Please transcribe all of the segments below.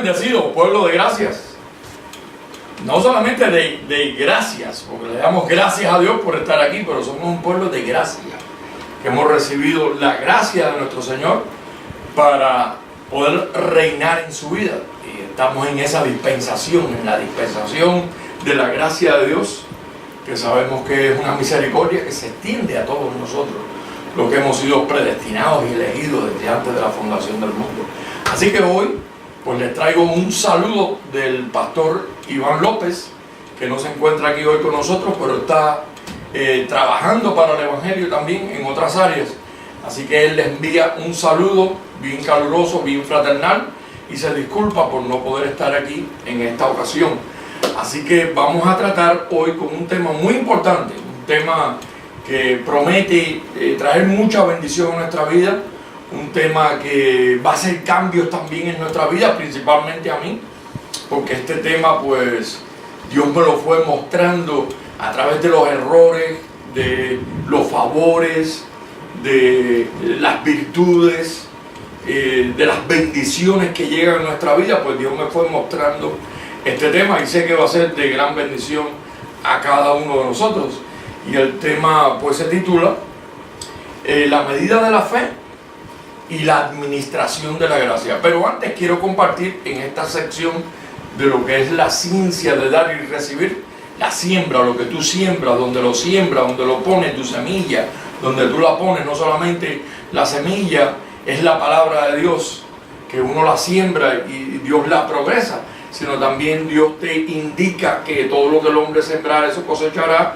bendecidos, pueblo de gracias. No solamente de gracias, porque le damos gracias a Dios por estar aquí, pero somos un pueblo de gracia, que hemos recibido la gracia de nuestro Señor para poder reinar en su vida. Y estamos en esa dispensación, en la dispensación de la gracia de Dios, que sabemos que es una misericordia que se extiende a todos nosotros, los que hemos sido predestinados y elegidos desde antes de la fundación del mundo. Así que hoy pues les traigo un saludo del pastor Iván López, que no se encuentra aquí hoy con nosotros, pero está trabajando para el Evangelio también en otras áreas. Así que él les envía un saludo bien caluroso, bien fraternal, y se disculpa por no poder estar aquí en esta ocasión. Así que vamos a tratar hoy con un tema muy importante, un tema que promete traer mucha bendición a nuestra vida, un tema que va a hacer cambios también en nuestra vida, principalmente a mí, porque este tema pues Dios me lo fue mostrando a través de los errores, de los favores, de las virtudes, de las bendiciones que llegan a nuestra vida. Pues Dios me fue mostrando este tema y sé que va a ser de gran bendición a cada uno de nosotros. Y el tema pues se titula La medida de la fe y la administración de la gracia. Pero antes quiero compartir en esta sección de lo que es la ciencia de dar y recibir, la siembra, lo que tú siembras, donde lo siembras, donde lo pones, tu semilla, donde tú la pones. No solamente la semilla es la palabra de Dios, que uno la siembra y Dios la progresa, sino también Dios te indica que todo lo que el hombre sembrará, eso cosechará.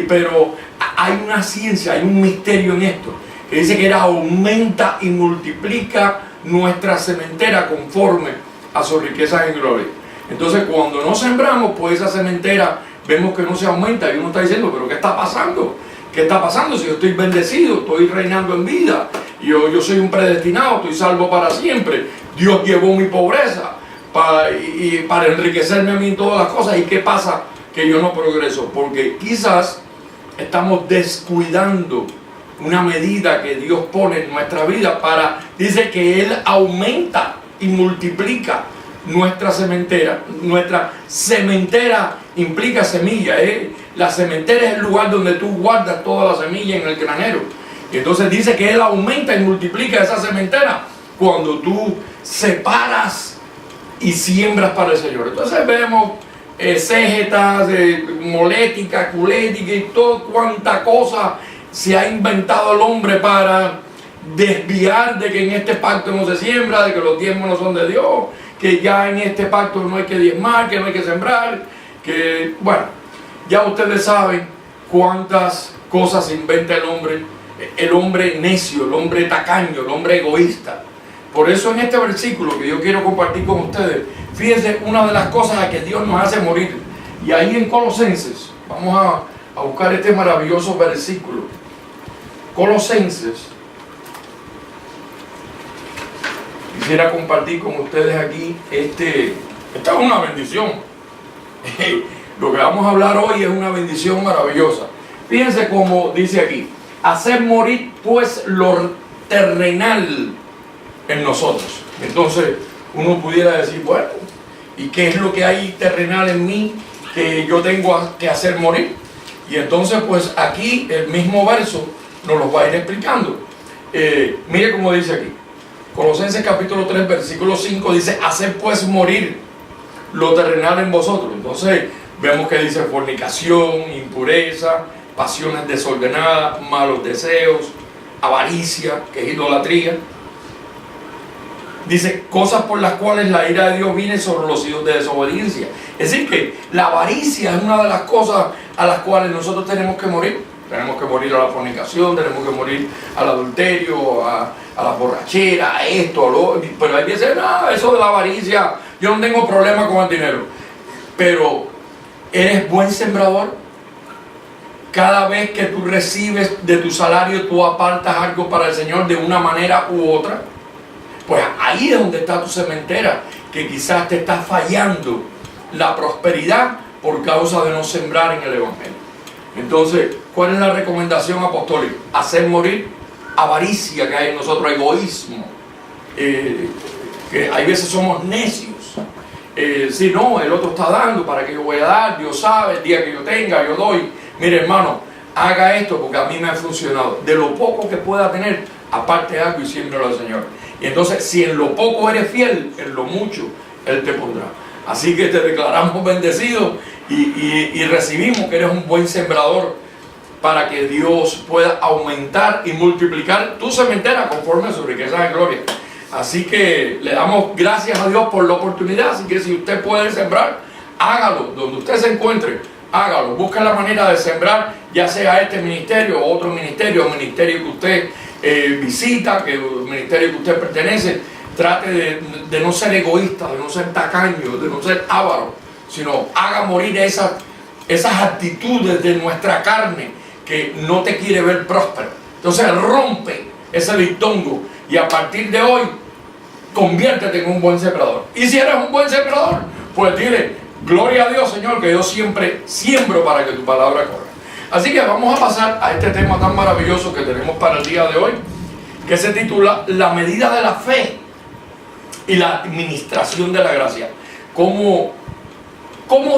Pero hay una ciencia, hay un misterio en esto, que dice que Él aumenta y multiplica nuestra sementera conforme a sus riquezas en gloria. Entonces cuando no sembramos, pues esa sementera vemos que no se aumenta y uno está diciendo, pero ¿qué está pasando? ¿Qué está pasando si yo estoy bendecido, estoy reinando en vida, yo soy un predestinado, estoy salvo para siempre, Dios llevó mi pobreza para enriquecerme a mí en todas las cosas? ¿Y qué pasa que yo no progreso? Porque quizás estamos descuidando una medida que Dios pone en nuestra vida dice que Él aumenta y multiplica nuestra sementera. Nuestra sementera implica semilla, la sementera es el lugar donde tú guardas toda la semilla en el granero. Y entonces dice que Él aumenta y multiplica esa sementera cuando tú separas y siembras para el Señor. Entonces vemos cégetas, molética, culética y todo cuanta cosa se ha inventado el hombre para desviar de que en este pacto no se siembra, de que los diezmos no son de Dios, que ya en este pacto no hay que diezmar, que no hay que sembrar, que bueno, ya ustedes saben cuántas cosas inventa el hombre necio, el hombre tacaño, el hombre egoísta. Por eso en este versículo que yo quiero compartir con ustedes, fíjense una de las cosas a que Dios nos hace morir. Y ahí en Colosenses, vamos a buscar este maravilloso versículo. Colosenses. Quisiera compartir con ustedes aquí esta es una bendición. Lo que vamos a hablar hoy es una bendición maravillosa. Fíjense cómo dice aquí: hacer morir pues lo terrenal en nosotros. Entonces uno pudiera decir, bueno, ¿y qué es lo que hay terrenal en mí que yo tengo que hacer morir? Y entonces pues aquí el mismo verso nos lo va a ir explicando. Mire cómo dice aquí, Colosenses capítulo 3 versículo 5 dice: hacer pues morir lo terrenal en vosotros. Entonces vemos que dice fornicación, impureza, pasiones desordenadas, malos deseos, avaricia, que es idolatría. Dice cosas por las cuales la ira de Dios viene sobre los hijos de desobediencia. Es decir, que la avaricia es una de las cosas a las cuales nosotros tenemos que morir. Tenemos que morir a la fornicación, tenemos que morir al adulterio, a la borrachera, a esto, a lo... Pero hay que decir, no, eso de la avaricia, yo no tengo problema con el dinero. Pero, ¿eres buen sembrador? Cada vez que tú recibes de tu salario, tú apartas algo para el Señor de una manera u otra. Pues ahí es donde está tu sementera, que quizás te está fallando la prosperidad por causa de no sembrar en el Evangelio. Entonces, ¿cuál es la recomendación apostólica? Hacer morir avaricia que hay en nosotros, egoísmo, que hay veces somos necios, si no, el otro está dando, ¿para qué yo voy a dar? Dios sabe, el día que yo tenga, yo doy. Mire, hermano, haga esto porque a mí me ha funcionado. De lo poco que pueda tener, aparte algo y siémbrelo al Señor. Y entonces, si en lo poco eres fiel, en lo mucho Él te pondrá. Así que te declaramos bendecido y recibimos que eres un buen sembrador para que Dios pueda aumentar y multiplicar tu sementera conforme a su riqueza de gloria. Así que le damos gracias a Dios por la oportunidad. Así que si usted puede sembrar, hágalo. Donde usted se encuentre, hágalo. Busque la manera de sembrar, ya sea este ministerio o otro ministerio, o ministerio que usted visita, que el ministerio que usted pertenece. Trate de no ser egoísta, de no ser tacaño, de no ser avaro, sino haga morir esas actitudes de nuestra carne que no te quiere ver próspero. Entonces rompe ese dictongo y a partir de hoy conviértete en un buen sembrador. Y si eres un buen sembrador, pues dile, gloria a Dios, Señor, que yo siempre siembro para que tu palabra corra. Así que vamos a pasar a este tema tan maravilloso que tenemos para el día de hoy, que se titula La medida de la fe y la administración de la gracia. Cómo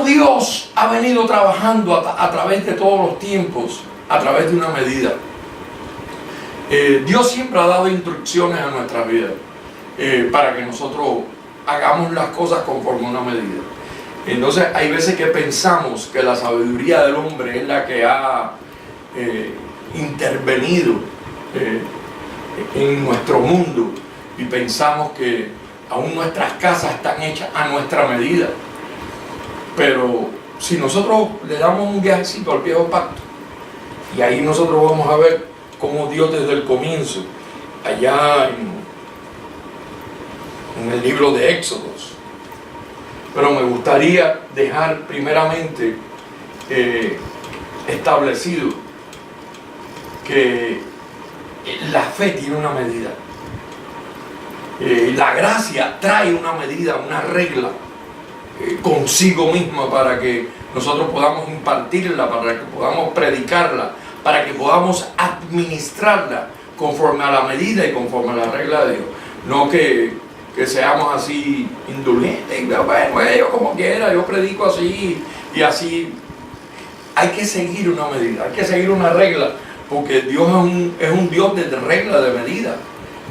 Dios ha venido trabajando a través de todos los tiempos, a través de una medida. Dios siempre ha dado instrucciones a nuestra vida para que nosotros hagamos las cosas conforme a una medida. Entonces hay veces que pensamos que la sabiduría del hombre es la que ha intervenido en nuestro mundo y pensamos que aún nuestras casas están hechas a nuestra medida. Pero si nosotros le damos un viajecito al viejo pacto, y ahí nosotros vamos a ver cómo Dios desde el comienzo, allá en el libro de Éxodos. Pero me gustaría dejar primeramente establecido que la fe tiene una medida. La gracia trae una medida, una regla consigo misma para que nosotros podamos impartirla, para que podamos predicarla, para que podamos administrarla conforme a la medida y conforme a la regla de Dios. No que seamos así indulgentes, bueno, yo como quiera, yo predico así y así. Hay que seguir una medida, hay que seguir una regla, porque Dios es un Dios de regla, de medida.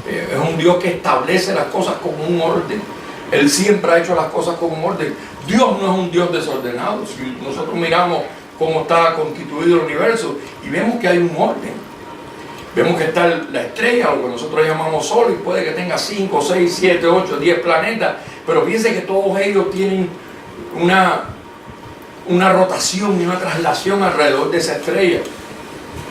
Es un Dios que establece las cosas con un orden. Él siempre ha hecho las cosas con un orden. Dios no es un Dios desordenado. Si nosotros miramos cómo está constituido el universo y vemos que hay un orden. Vemos que está la estrella, lo que nosotros llamamos Sol, y puede que tenga 5, 6, 7, 8, 10 planetas, pero fíjense que todos ellos tienen una rotación y una traslación alrededor de esa estrella.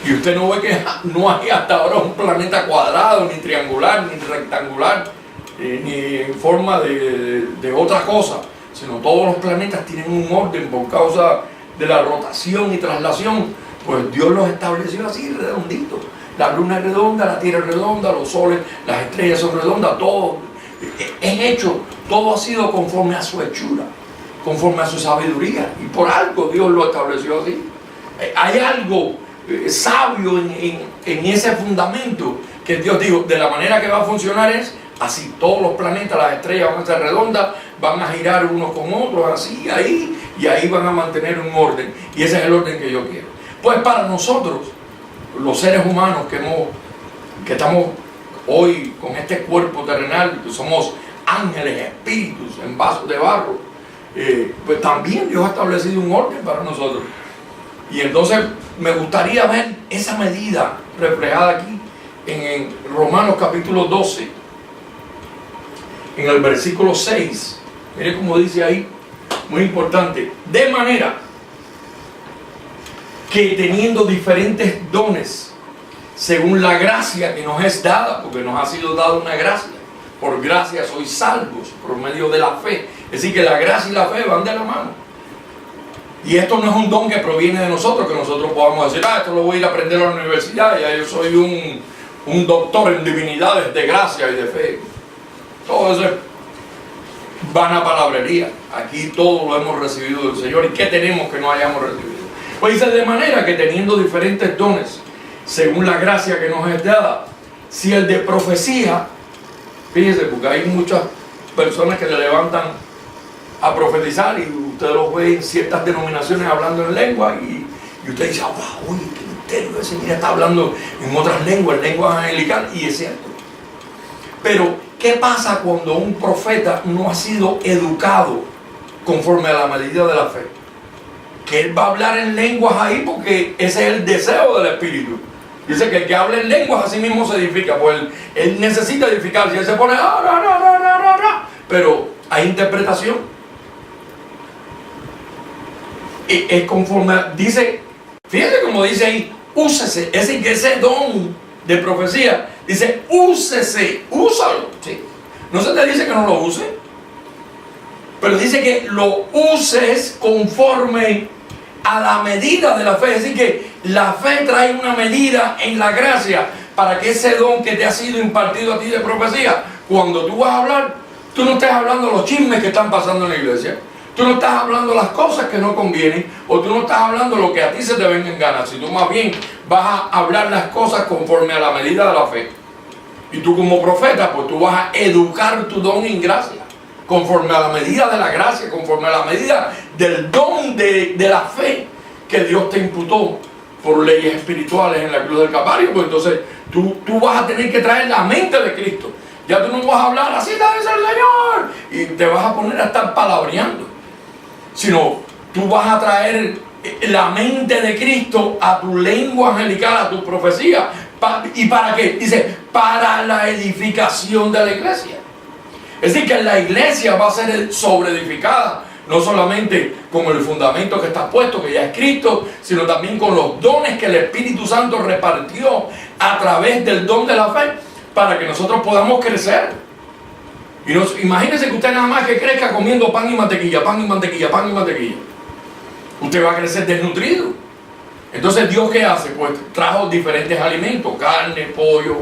Y usted no ve que no hay hasta ahora un planeta cuadrado, ni triangular, ni rectangular, ni en forma de otra cosa, sino todos los planetas tienen un orden por causa de la rotación y traslación. Pues Dios los estableció así, redonditos. La luna es redonda, la tierra es redonda, los soles, las estrellas son redondas, todo es hecho, todo ha sido conforme a su hechura, conforme a su sabiduría, y por algo Dios lo estableció así. Hay algo sabio en ese fundamento que Dios dijo, de la manera que va a funcionar es así. Todos los planetas, las estrellas van a ser redondas, van a girar unos con otros, así, ahí, y ahí van a mantener un orden, y ese es el orden que yo quiero. Pues para nosotros, los seres humanos que estamos hoy con este cuerpo terrenal, que somos ángeles, espíritus en vasos de barro, pues también Dios ha establecido un orden para nosotros. Y entonces me gustaría ver esa medida reflejada aquí en Romanos capítulo 12, en el versículo 6. Mire cómo dice ahí, muy importante: de manera que teniendo diferentes dones, según la gracia que nos es dada, porque nos ha sido dada una gracia, por gracia sois salvos, por medio de la fe. Es decir, que la gracia y la fe van de la mano. Y esto no es un don que proviene de nosotros, que nosotros podamos decir, esto lo voy a ir a aprender a la universidad, ya yo soy un doctor en divinidades de gracia y de fe. Todo eso es vana palabrería. Aquí todo lo hemos recibido del Señor. ¿Y qué tenemos que no hayamos recibido? Pues dice, de manera que teniendo diferentes dones, según la gracia que nos es dada, si el de profecía, fíjese, porque hay muchas personas que le levantan a profetizar y usted los ve en ciertas denominaciones hablando en lengua y usted dice, wow, oye, qué misterio ese, mira, está hablando en otras lenguas, lenguas angelicales, y es cierto. Pero, ¿qué pasa cuando un profeta no ha sido educado conforme a la medida de la fe? Que él va a hablar en lenguas ahí porque ese es el deseo del Espíritu. Dice que el que habla en lenguas así mismo se edifica, pues él necesita edificarse. Y él se pone, pero hay interpretación. Es conforme, dice, fíjense como dice ahí, úsese, ese don de profecía, dice, úsese, úsalo. ¿Sí? No se te dice que no lo use, pero dice que lo uses conforme a la medida de la fe. Es decir, que la fe trae una medida en la gracia para que ese don que te ha sido impartido a ti de profecía, cuando tú vas a hablar, tú no estés hablando los chismes que están pasando en la iglesia, tú no estás hablando las cosas que no convienen, o tú no estás hablando lo que a ti se te venga en gana, si tú más bien vas a hablar las cosas conforme a la medida de la fe. Y tú como profeta, pues tú vas a educar tu don en gracia, conforme a la medida de la gracia, conforme a la medida del don de la fe que Dios te imputó por leyes espirituales en la cruz del Calvario. Pues entonces tú vas a tener que traer la mente de Cristo. Ya tú no vas a hablar así, tal vez el Señor, y te vas a poner a estar palabreando, sino tú vas a traer la mente de Cristo a tu lengua angelical, a tu profecía. ¿Y para qué? Dice, para la edificación de la iglesia. Es decir, que la iglesia va a ser sobreedificada, no solamente con el fundamento que está puesto, que ya es Cristo, sino también con los dones que el Espíritu Santo repartió a través del don de la fe, para que nosotros podamos crecer. Imagínense que usted nada más que crezca comiendo pan y mantequilla, pan y mantequilla, pan y mantequilla. Usted va a crecer desnutrido. Entonces, ¿Dios qué hace? Pues trajo diferentes alimentos, carne, pollo,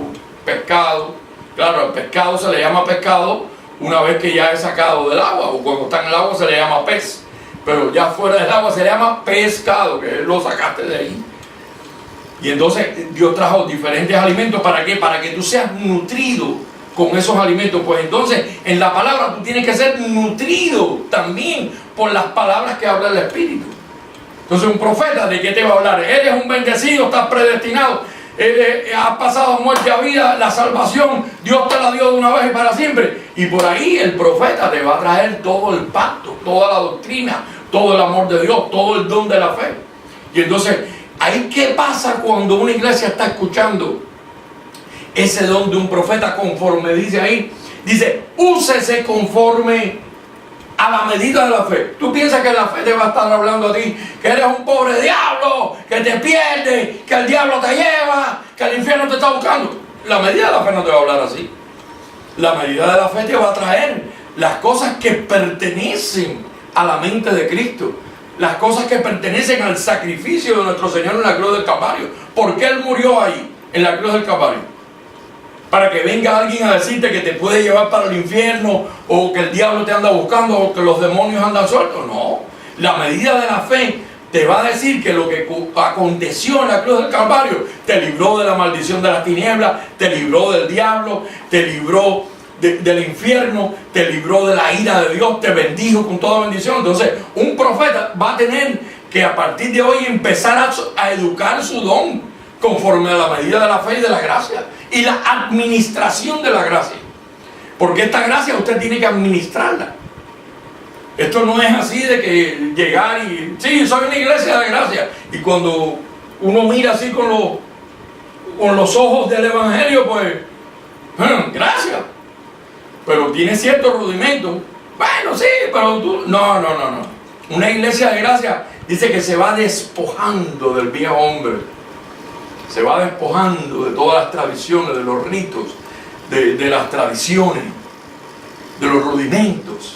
pescado. Claro, el pescado se le llama pescado una vez que ya es sacado del agua, o cuando está en el agua se le llama pez, pero ya fuera del agua se le llama pescado, que lo sacaste de ahí. Y entonces Dios trajo diferentes alimentos. ¿Para qué? Para que tú seas nutrido con esos alimentos. Pues entonces en la palabra tú tienes que ser nutrido también por las palabras que habla el Espíritu. Entonces un profeta, ¿de qué te va a hablar? Eres un bendecido, estás predestinado, has pasado muerte a vida, la salvación Dios te la dio de una vez y para siempre. Y por ahí el profeta te va a traer todo el pacto, toda la doctrina, todo el amor de Dios, todo el don de la fe. Y entonces, ¿ahí qué pasa cuando una iglesia está escuchando ese don de un profeta? Conforme dice ahí, dice, úsese conforme a la medida de la fe. Tú piensas que la fe te va a estar hablando a ti, que eres un pobre diablo, que te pierdes, que el diablo te lleva, que el infierno te está buscando. La medida de la fe no te va a hablar así. La medida de la fe te va a traer las cosas que pertenecen a la mente de Cristo, las cosas que pertenecen al sacrificio de nuestro Señor en la cruz del Calvario. ¿Por qué Él murió ahí, en la cruz del Calvario? Para que venga alguien a decirte que te puede llevar para el infierno, o que el diablo te anda buscando, o que los demonios andan sueltos. No, la medida de la fe te va a decir que lo que aconteció en la cruz del Calvario te libró de la maldición de las tinieblas, te libró del diablo, te libró del infierno, te libró de la ira de Dios, te bendijo con toda bendición. Entonces un profeta va a tener que a partir de hoy empezar a educar su don conforme a la medida de la fe y de la gracia y la administración de la gracia, porque esta gracia usted tiene que administrarla. Esto no es así de que llegar y sí, soy una iglesia de gracia, y cuando uno mira así con los ojos del evangelio, pues gracias, pero tiene ciertos rudimentos. Bueno, sí, pero tú no. Una iglesia de gracia dice que se va despojando del viejo hombre, se va despojando de todas las tradiciones, de los ritos, de las tradiciones, de los rudimentos.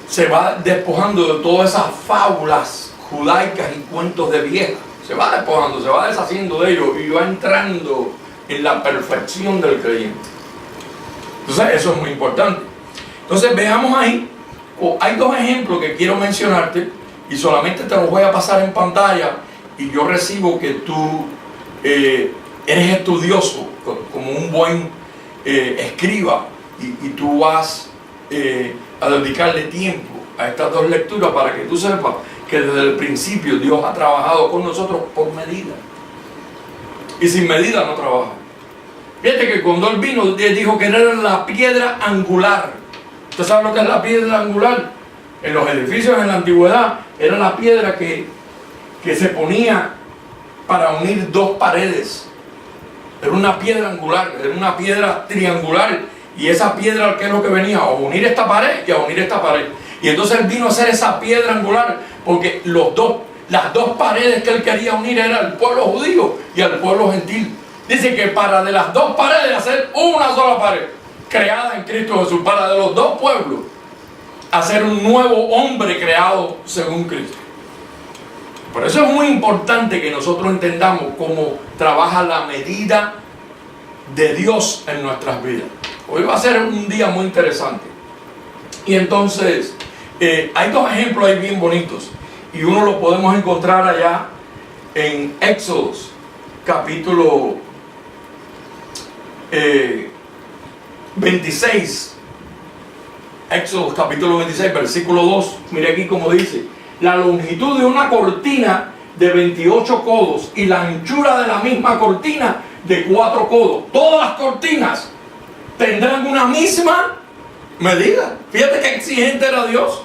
Se va despojando de todas esas fábulas judaicas y cuentos de vieja. Se va despojando, se va deshaciendo de ellos y va entrando en la perfección del creyente. Entonces eso es muy importante. Entonces veamos ahí, hay dos ejemplos que quiero mencionarte y solamente te los voy a pasar en pantalla. Y yo recibo que tú eres estudioso como un buen escriba, y tú vas a dedicarle tiempo a estas dos lecturas para que tú sepas que desde el principio Dios ha trabajado con nosotros por medida. Y sin medida no trabaja. Fíjate que cuando Él vino, Él dijo que era la piedra angular. ¿Usted sabe lo que es la piedra angular? En los edificios en la antigüedad era la piedra que se ponía para unir dos paredes. Era una piedra angular, era una piedra triangular. Y esa piedra, ¿qué es lo que venía? A unir esta pared y a unir esta pared. Y entonces Él vino a hacer esa piedra angular porque las dos paredes que Él quería unir eran el pueblo judío y el pueblo gentil. Dice que para de las dos paredes hacer una sola pared, creada en Cristo Jesús, para de los dos pueblos hacer un nuevo hombre creado según Cristo. Por eso es muy importante que nosotros entendamos cómo trabaja la medida de Dios en nuestras vidas. Hoy va a ser un día muy interesante. Y entonces, hay dos ejemplos ahí bien bonitos. Y uno lo podemos encontrar allá en Éxodos, capítulo 26. Éxodos, capítulo 26, versículo 2. Mire aquí como dice: la longitud de una cortina de 28 codos y la anchura de la misma cortina de 4 codos. Todas las cortinas tendrán una misma medida. Fíjate qué exigente era Dios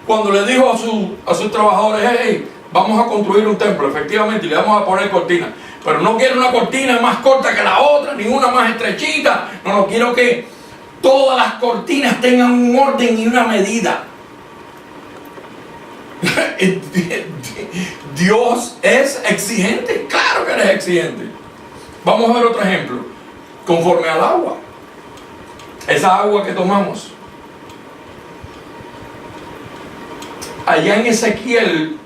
cuando le dijo a sus trabajadores: hey, vamos a construir un templo, efectivamente, y le vamos a poner cortina, pero no quiero una cortina más corta que la otra, ni una más estrechita. No quiero que todas las cortinas tengan un orden y una medida. Dios es exigente, claro que eres exigente. Vamos a ver otro ejemplo. Conforme al agua, esa agua que tomamos, allá en Ezequiel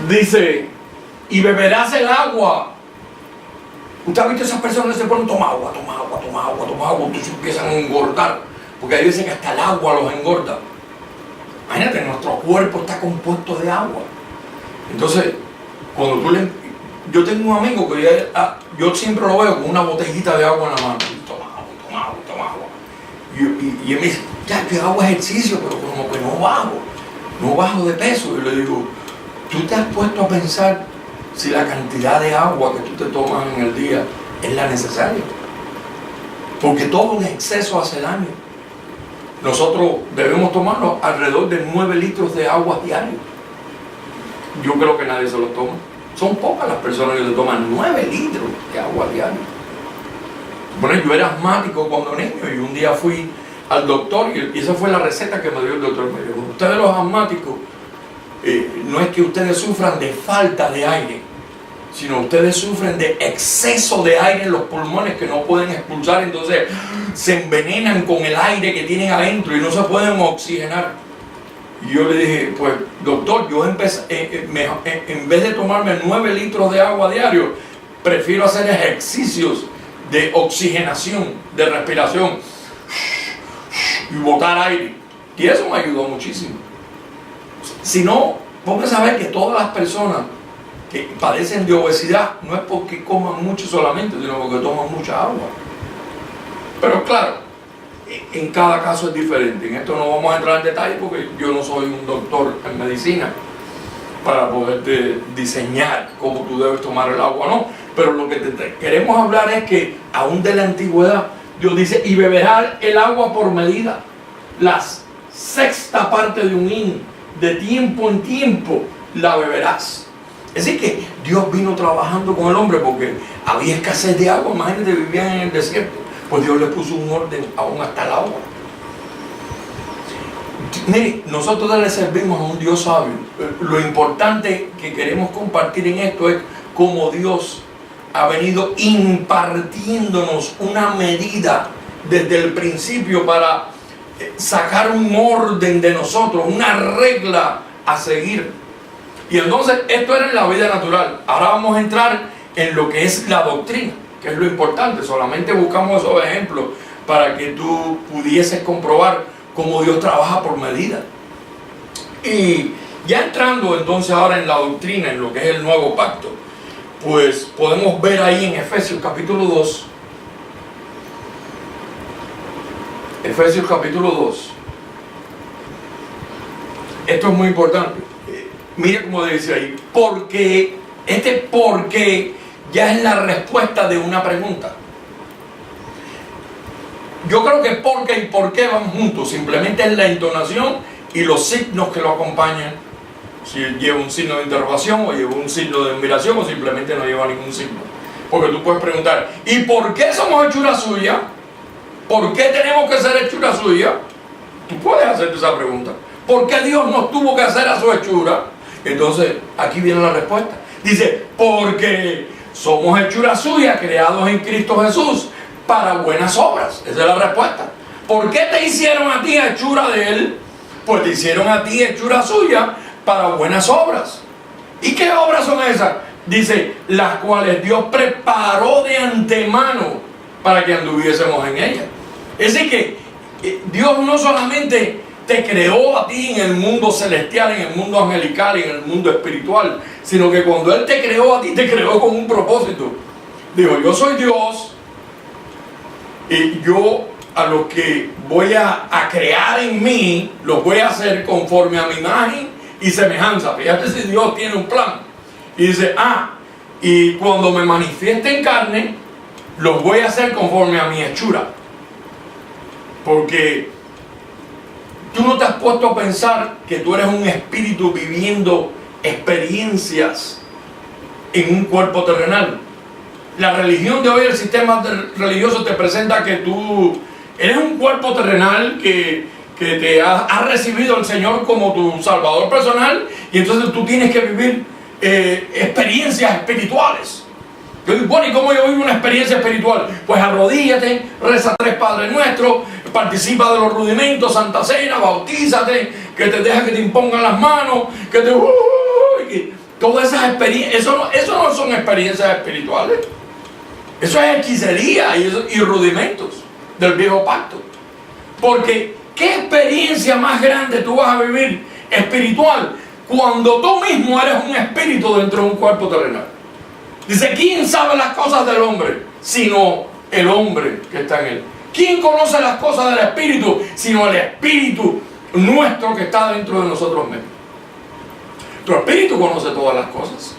dice: y beberás el agua. Usted ha visto esas personas que se ponen: toma agua, toma agua, toma agua, toma agua, y se empiezan a engordar, porque hay veces que hasta el agua los engorda. Imagínate, nuestro cuerpo está compuesto de agua. Entonces, cuando yo tengo un amigo que yo siempre lo veo con una botellita de agua en la mano. Toma agua, toma agua, toma agua. Y él me dice: ya, yo hago ejercicio, pero como que no bajo de peso. Y yo le digo: ¿tú te has puesto a pensar si la cantidad de agua que tú te tomas en el día es la necesaria? Porque todo en exceso hace daño. Nosotros debemos tomarnos alrededor de 9 litros de agua diario. Yo creo que nadie se lo toma. Son pocas las personas que se toman 9 litros de agua diario. Bueno, yo era asmático cuando niño y un día fui al doctor y esa fue la receta que me dio el doctor. Me dijo: ustedes los asmáticos, no es que ustedes sufran de falta de aire, sino ustedes sufren de exceso de aire en los pulmones que no pueden expulsar, entonces se envenenan con el aire que tienen adentro y no se pueden oxigenar. Y yo le dije: pues doctor, yo empecé, en vez de tomarme 9 litros de agua diario, prefiero hacer ejercicios de oxigenación, de respiración y botar aire. Y eso me ayudó muchísimo. Si no, póngase a ver que todas las personas que padecen de obesidad no es porque coman mucho solamente, sino porque toman mucha agua. Pero claro, en cada caso es diferente. En esto no vamos a entrar en detalle porque yo no soy un doctor en medicina para poderte diseñar cómo tú debes tomar el agua, no. Pero lo que queremos hablar es que aún de la antigüedad Dios dice: y beberás el agua por medida, la sexta parte de un hin, de tiempo en tiempo la beberás. Es decir que Dios vino trabajando con el hombre porque había escasez de agua. Imagínate, vivían en el desierto. Pues Dios le puso un orden aún hasta el agua. Mire, nosotros le servimos a un Dios sabio. Lo importante que queremos compartir en esto es cómo Dios ha venido impartiéndonos una medida desde el principio para sacar un orden de nosotros, una regla a seguir. Y entonces esto era en la vida natural. Ahora vamos a entrar en lo que es la doctrina, que es lo importante. Solamente buscamos esos ejemplos para que tú pudieses comprobar cómo Dios trabaja por medida. Y ya entrando entonces ahora en la doctrina, en lo que es el nuevo pacto, pues podemos ver ahí en Efesios capítulo 2, Efesios capítulo 2. Esto es muy importante. Mira cómo dice ahí, porque ya es la respuesta de una pregunta. Yo creo que porque y por qué van juntos, simplemente es la entonación y los signos que lo acompañan. Si lleva un signo de interrogación o lleva un signo de admiración o simplemente no lleva ningún signo. Porque tú puedes preguntar, ¿y por qué somos hechura suya? ¿Por qué tenemos que ser hechura suya? Tú puedes hacerte esa pregunta. ¿Por qué Dios nos tuvo que hacer a su hechura? Entonces, aquí viene la respuesta. Dice, porque somos hechura suya, creados en Cristo Jesús, para buenas obras. Esa es la respuesta. ¿Por qué te hicieron a ti hechura de Él? Pues te hicieron a ti hechura suya para buenas obras. ¿Y qué obras son esas? Dice, las cuales Dios preparó de antemano para que anduviésemos en ellas. Es decir que Dios no solamente te creó a ti en el mundo celestial, en el mundo angelical, en el mundo espiritual, sino que cuando Él te creó a ti, te creó con un propósito. Dijo, yo soy Dios y yo a los que voy a crear en mí, los voy a hacer conforme a mi imagen y semejanza. Fíjate si Dios tiene un plan. Y dice, y cuando me manifieste en carne, los voy a hacer conforme a mi hechura. Porque tú no te has puesto a pensar que tú eres un espíritu viviendo experiencias en un cuerpo terrenal. La religión de hoy, el sistema religioso te presenta que tú eres un cuerpo terrenal que te ha recibido el Señor como tu salvador personal, y entonces tú tienes que vivir experiencias espirituales. Yo digo, bueno, ¿y cómo yo vivo una experiencia espiritual? Pues arrodíllate, reza 3 Padres Nuestros, participa de los rudimentos, Santa Cena, bautízate, que te deja que te impongan las manos, que te... todas esas experiencias, eso no son experiencias espirituales. Eso es hechicería y rudimentos del viejo pacto. Porque, ¿qué experiencia más grande tú vas a vivir espiritual cuando tú mismo eres un espíritu dentro de un cuerpo terrenal? Dice, ¿quién sabe las cosas del hombre sino el hombre que está en él? ¿Quién conoce las cosas del espíritu sino el espíritu nuestro que está dentro de nosotros mismos? Tu espíritu conoce todas las cosas.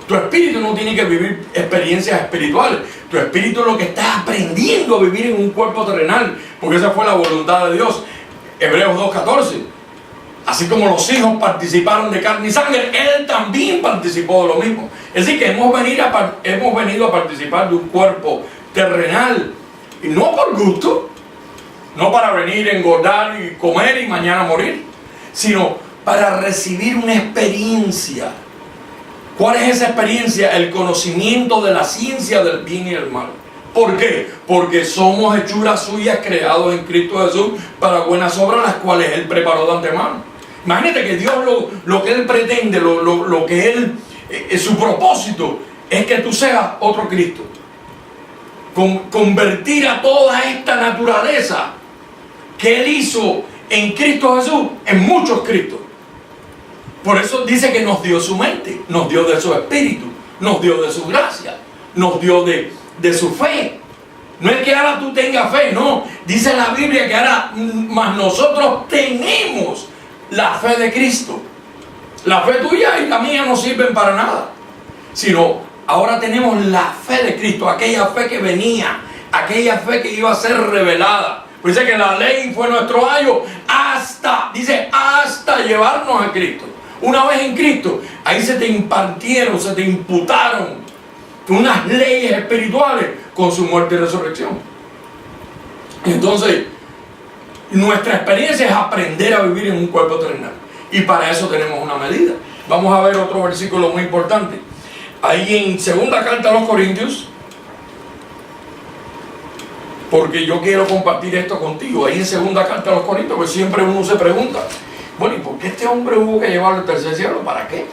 Tu espíritu no tiene que vivir experiencias espirituales. Tu espíritu es lo que está aprendiendo a vivir en un cuerpo terrenal, porque esa fue la voluntad de Dios. Hebreos 2:14. Así como los hijos participaron de carne y sangre, Él también participó de lo mismo. Es decir, que hemos venido a participar de un cuerpo terrenal, y no por gusto, no para venir, engordar y comer y mañana morir, sino para recibir una experiencia. ¿Cuál es esa experiencia? El conocimiento de la ciencia del bien y el mal. ¿Por qué? Porque somos hechuras suyas, creados en Cristo Jesús para buenas obras, las cuales Él preparó de antemano. Imagínate que Dios lo que Él pretende, lo que Él, su propósito es que tú seas otro Cristo. Convertir a toda esta naturaleza que Él hizo en Cristo Jesús en muchos Cristos. Por eso dice que nos dio su mente, nos dio de su espíritu, nos dio de su gracia, nos dio de su fe. No es que ahora tú tengas fe, no. Dice la Biblia que ahora más nosotros tenemos la fe de Cristo. La fe tuya y la mía no sirven para nada, sino ahora tenemos la fe de Cristo, aquella fe que venía, aquella fe que iba a ser revelada. Pues dice que la ley fue nuestro ayo hasta llevarnos a Cristo. Una vez en Cristo, ahí se te impartieron, se te imputaron unas leyes espirituales con su muerte y resurrección. Entonces, nuestra experiencia es aprender a vivir en un cuerpo terrenal. Y para eso tenemos una medida. Vamos a ver otro versículo muy importante. Ahí en segunda carta a los Corintios, porque yo quiero compartir esto contigo. Ahí en segunda carta a los Corintios, porque siempre uno se pregunta, bueno, ¿y por qué este hombre hubo que llevarlo al tercer cielo? ¿Para qué?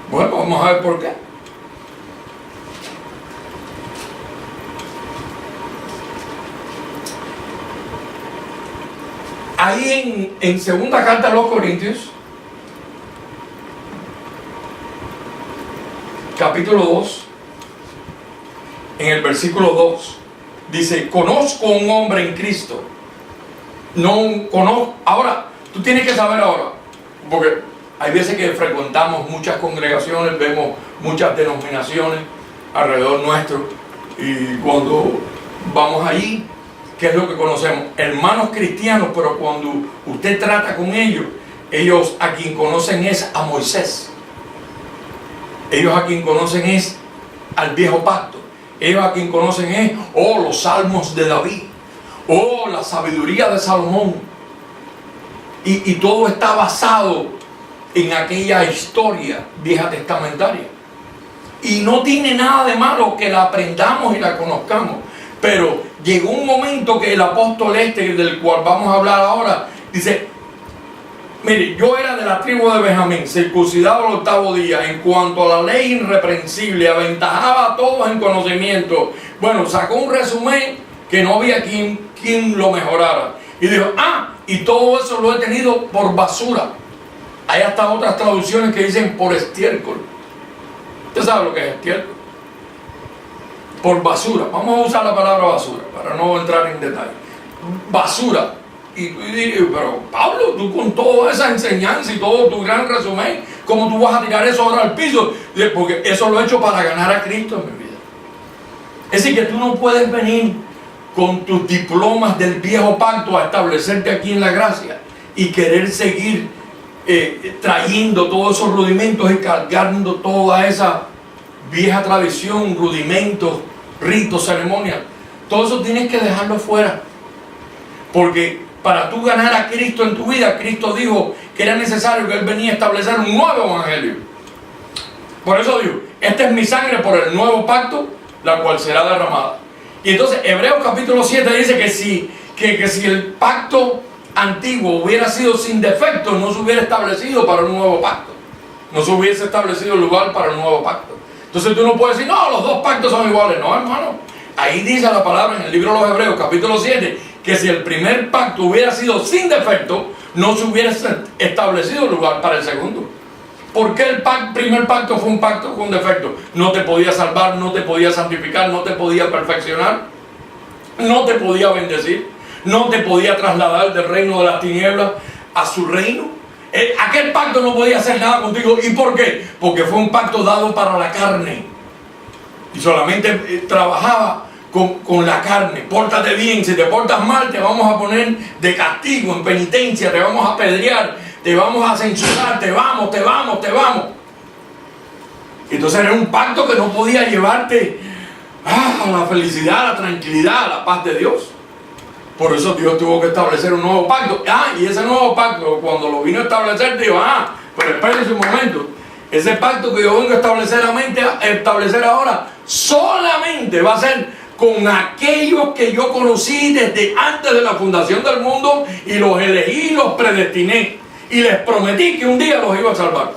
Bueno, vamos a ver por qué. Ahí en segunda carta a los Corintios, capítulo 2, en el versículo 2, dice, conozco un hombre en Cristo no conozco. Ahora, tú tienes que saber ahora, porque hay veces que frecuentamos muchas congregaciones, vemos muchas denominaciones alrededor nuestro, y cuando vamos allí, ¿qué es lo que conocemos? Hermanos cristianos, pero cuando usted trata con ellos, ellos a quien conocen es a Moisés. Ellos a quien conocen es al viejo pacto. Ellos a quien conocen es, los salmos de David, la sabiduría de Salomón. Y todo está basado en aquella historia vieja testamentaria. Y no tiene nada de malo que la aprendamos y la conozcamos. Pero llegó un momento que el apóstol del cual vamos a hablar ahora, dice: mire, yo era de la tribu de Benjamín, circuncidado al 8º día, en cuanto a la ley irreprensible, aventajaba a todos en conocimiento. Bueno, sacó un resumen que no había quien lo mejorara. Y dijo: y todo eso lo he tenido por basura. Hay hasta otras traducciones que dicen por estiércol. ¿Usted sabe lo que es estiércol? Por basura. Vamos a usar la palabra basura para no entrar en detalle. Basura. Y pero Pablo, tú con toda esa enseñanza y todo tu gran resumen, ¿cómo tú vas a tirar eso ahora al piso? Porque eso lo he hecho para ganar a Cristo en mi vida. Es decir, que tú no puedes venir con tus diplomas del viejo pacto a establecerte aquí en la gracia y querer seguir trayendo todos esos rudimentos y cargando toda esa vieja tradición, rudimentos, ritos, ceremonias. Todo eso tienes que dejarlo fuera, porque para tú ganar a Cristo en tu vida, Cristo dijo que era necesario que Él venía a establecer un nuevo evangelio. Por eso digo: esta es mi sangre por el nuevo pacto, la cual será derramada. Y entonces Hebreos capítulo 7 dice que si el pacto antiguo hubiera sido sin defecto, no se hubiera establecido para un nuevo pacto. No se hubiese establecido lugar para un nuevo pacto. Entonces tú no puedes decir: no, los dos pactos son iguales. No, hermano. Ahí dice la palabra en el libro de los Hebreos capítulo 7 que si el primer pacto hubiera sido sin defecto, no se hubiera establecido lugar para el segundo. ¿Por qué el primer pacto fue un pacto con defecto? No te podía salvar, no te podía santificar, no te podía perfeccionar, no te podía bendecir, no te podía trasladar del reino de las tinieblas a su reino. Aquel pacto no podía hacer nada contigo. ¿Y por qué? Porque fue un pacto dado para la carne y solamente trabajaba con la carne. Pórtate bien, si te portas mal te vamos a poner de castigo, en penitencia, te vamos a apedrear, te vamos a censurar, te vamos. Entonces era un pacto que no podía llevarte a la felicidad, a la tranquilidad, a la paz de Dios. Por eso Dios tuvo que establecer un nuevo pacto. Y ese nuevo pacto, cuando lo vino a establecer, dijo: pero espérense un momento. Ese pacto que yo vengo a establecer ahora solamente va a ser con aquellos que yo conocí desde antes de la fundación del mundo, y los elegí, los predestiné y les prometí que un día los iba a salvar.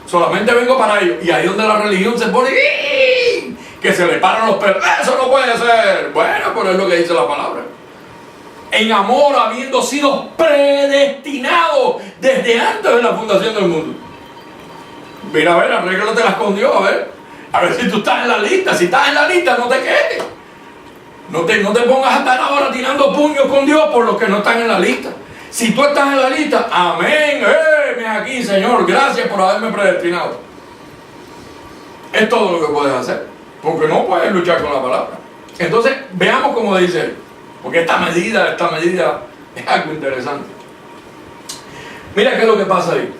Solamente vengo para ellos. Y ahí donde la religión se pone que se le paran los pelos. Eso no puede ser. Bueno, pero es lo que dice la palabra. En amor, habiendo sido predestinados desde antes de la fundación del mundo. Mira, a ver, arréglatelas con Dios, a ver si tú estás en la lista. Si estás en la lista, no te quejes. No te pongas a estar ahora tirando puños con Dios por los que no están en la lista. Si tú estás en la lista, amén, ven aquí, Señor, gracias por haberme predestinado. Es todo lo que puedes hacer, porque no puedes luchar con la palabra. Entonces, veamos cómo dice, porque esta medida es algo interesante. Mira qué es lo que pasa ahí.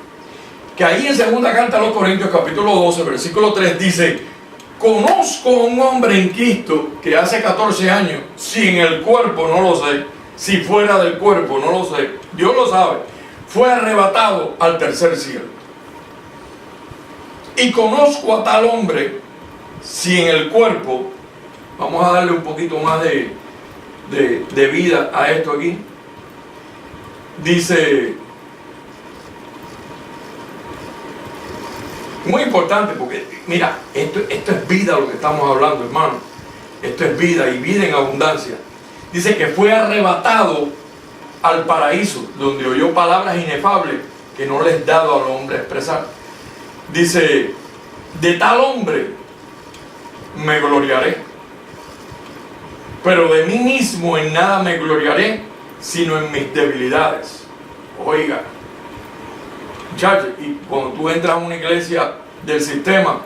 Que ahí en segunda carta a los Corintios, capítulo 12, versículo 3, dice: conozco a un hombre en Cristo que hace 14 años, si en el cuerpo no lo sé, si fuera del cuerpo no lo sé, Dios lo sabe, fue arrebatado al tercer cielo. Y conozco a tal hombre, si en el cuerpo, vamos a darle un poquito más de vida a esto aquí, dice, muy importante, porque mira, esto es vida lo que estamos hablando, hermano. Esto es vida, y vida en abundancia. Dice que fue arrebatado al paraíso, donde oyó palabras inefables que no les es dado al hombre expresar. Dice: de tal hombre me gloriaré, pero de mí mismo en nada me gloriaré, sino en mis debilidades. Oiga, muchachos, y cuando tú entras a una iglesia del sistema,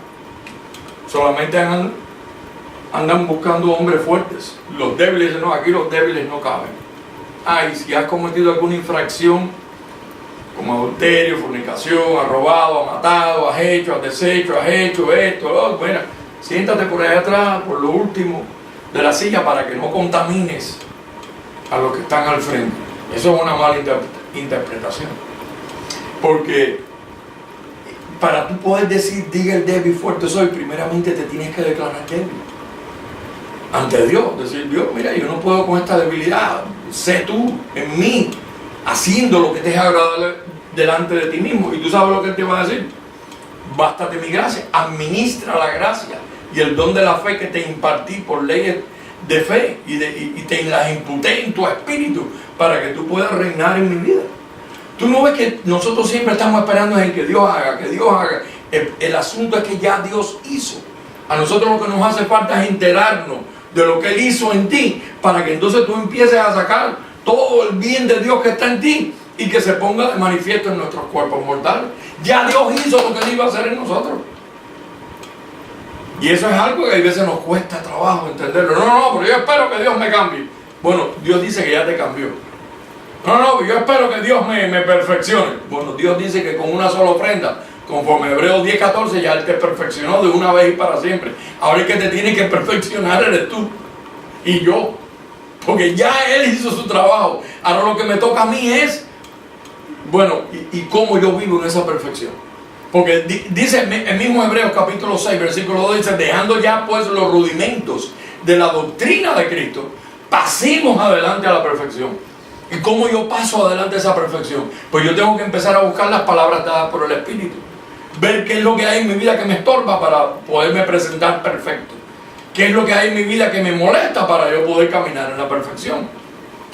solamente andan buscando hombres fuertes. Los débiles, no, aquí los débiles no caben. Ay, si has cometido alguna infracción, como adulterio, fornicación, has robado, has matado, has hecho, has deshecho, has hecho esto, bueno, siéntate por allá atrás, por lo último de la silla, para que no contamines a los que están al frente. Eso es una mala interpretación. Porque para tú poder decir, diga el débil, fuerte soy, primeramente te tienes que declarar débil ante Dios. Decir, Dios, mira, yo no puedo con esta debilidad. Sé tú en mí, haciendo lo que te es agradable delante de ti mismo. Y tú sabes lo que Él te va a decir. Bástate mi gracia. Administra la gracia y el don de la fe que te impartí por leyes de fe y te las imputé en tu espíritu para que tú puedas reinar en mi vida. Tú no ves que nosotros siempre estamos esperando en que Dios haga, que Dios haga. El asunto es que ya Dios hizo. A nosotros lo que nos hace falta es enterarnos de lo que Él hizo en ti, para que entonces tú empieces a sacar todo el bien de Dios que está en ti y que se ponga de manifiesto en nuestros cuerpos mortales. Ya Dios hizo lo que Él iba a hacer en nosotros. Y eso es algo que a veces nos cuesta trabajo entenderlo. No, pero yo espero que Dios me cambie. Bueno, Dios dice que ya te cambió. No, yo espero que Dios me perfeccione. Bueno, Dios dice que con una sola ofrenda, conforme Hebreos 10:14, ya Él te perfeccionó de una vez y para siempre. Ahora el que te tiene que perfeccionar eres tú y yo, porque ya Él hizo su trabajo. Ahora lo que me toca a mí es, bueno, y cómo yo vivo en esa perfección. Porque dice el mismo Hebreos capítulo 6, versículo 2, dice, dejando ya pues los rudimentos de la doctrina de Cristo, pasemos adelante a la perfección. ¿Y cómo yo paso adelante a esa perfección? Pues yo tengo que empezar a buscar las palabras dadas por el Espíritu. Ver qué es lo que hay en mi vida que me estorba para poderme presentar perfecto. ¿Qué es lo que hay en mi vida que me molesta para yo poder caminar en la perfección?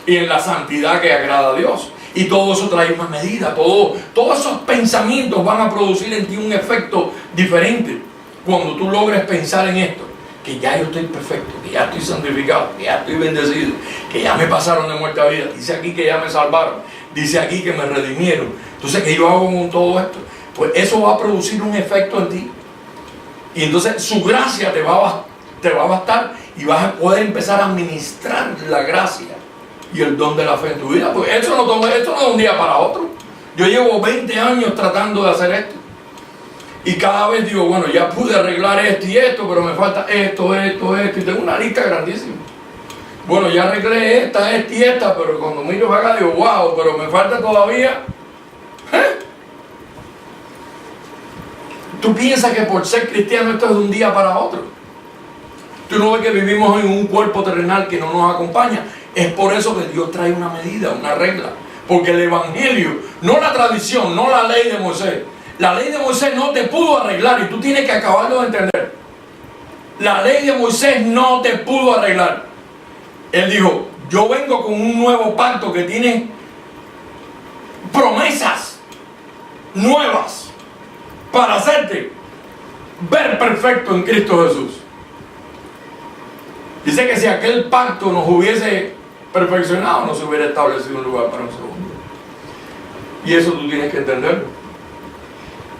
Y en la santidad que agrada a Dios. Y todo eso trae una medida. Todos esos pensamientos van a producir en ti un efecto diferente. Cuando tú logres pensar en esto. Que ya yo estoy perfecto, que ya estoy santificado, que ya estoy bendecido, que ya me pasaron de muerte a vida. Dice aquí que ya me salvaron. Dice aquí que me redimieron. Entonces, ¿qué yo hago con todo esto? Pues eso va a producir un efecto en ti. Y entonces su gracia te va a bastar y vas a poder empezar a administrar la gracia y el don de la fe en tu vida. Pues esto no es de un día para otro. Yo llevo 20 años tratando de hacer esto. Y cada vez digo, bueno, ya pude arreglar esto y esto, pero me falta esto, y tengo una lista grandísima. Bueno, ya arreglé esta y esta, pero cuando miro para acá digo, wow, pero me falta todavía. ¿Tú piensas que por ser cristiano esto es de un día para otro? ¿Tú no ves que vivimos en un cuerpo terrenal que no nos acompaña? Es por eso que Dios trae una medida, una regla. Porque el Evangelio, no la tradición, no la ley de Moisés. La ley de Moisés no te pudo arreglar y tú tienes que acabarlo de entender. La ley de Moisés no te pudo arreglar. Él dijo, yo vengo con un nuevo pacto que tiene promesas nuevas para hacerte ver perfecto en Cristo Jesús. Dice que si aquel pacto nos hubiese perfeccionado, no se hubiera establecido un lugar para nosotros. Y eso tú tienes que entenderlo.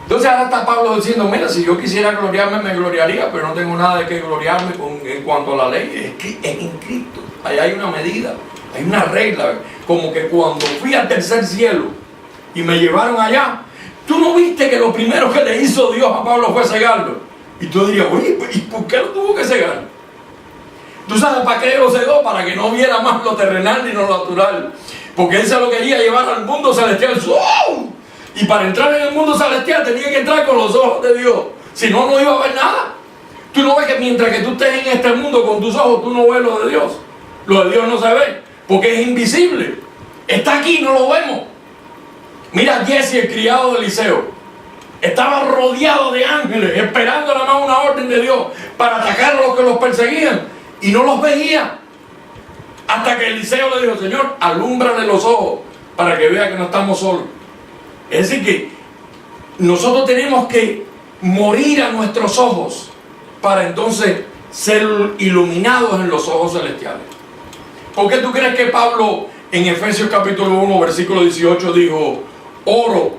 Entonces ahora está Pablo diciendo, mira, si yo quisiera gloriarme, me gloriaría, pero no tengo nada de que gloriarme en cuanto a la ley. Es en Cristo. Ahí hay una medida, hay una regla. Como que cuando fui al tercer cielo y me llevaron allá, tú no viste que lo primero que le hizo Dios a Pablo fue cegarlo. Y tú dirías, oye, ¿y por qué lo tuvo que cegar? ¿Tú sabes para qué lo cegó? Para que no viera más lo terrenal ni lo natural. Porque él se lo quería llevar al mundo celestial. ¡Oh! Y para entrar en el mundo celestial tenía que entrar con los ojos de Dios. Si no, no iba a ver nada. Tú no ves que mientras que tú estés en este mundo con tus ojos, tú no ves lo de Dios. Lo de Dios no se ve, porque es invisible. Está aquí, no lo vemos. Mira Jesse, el criado de Eliseo. Estaba rodeado de ángeles, esperando nada más una orden de Dios para atacar a los que los perseguían. Y no los veía. Hasta que Eliseo le dijo, Señor, alúmbrale los ojos para que vea que no estamos solos. Es decir que nosotros tenemos que morir a nuestros ojos para entonces ser iluminados en los ojos celestiales. ¿Por qué tú crees que Pablo en Efesios capítulo 1, versículo 18 dijo, oro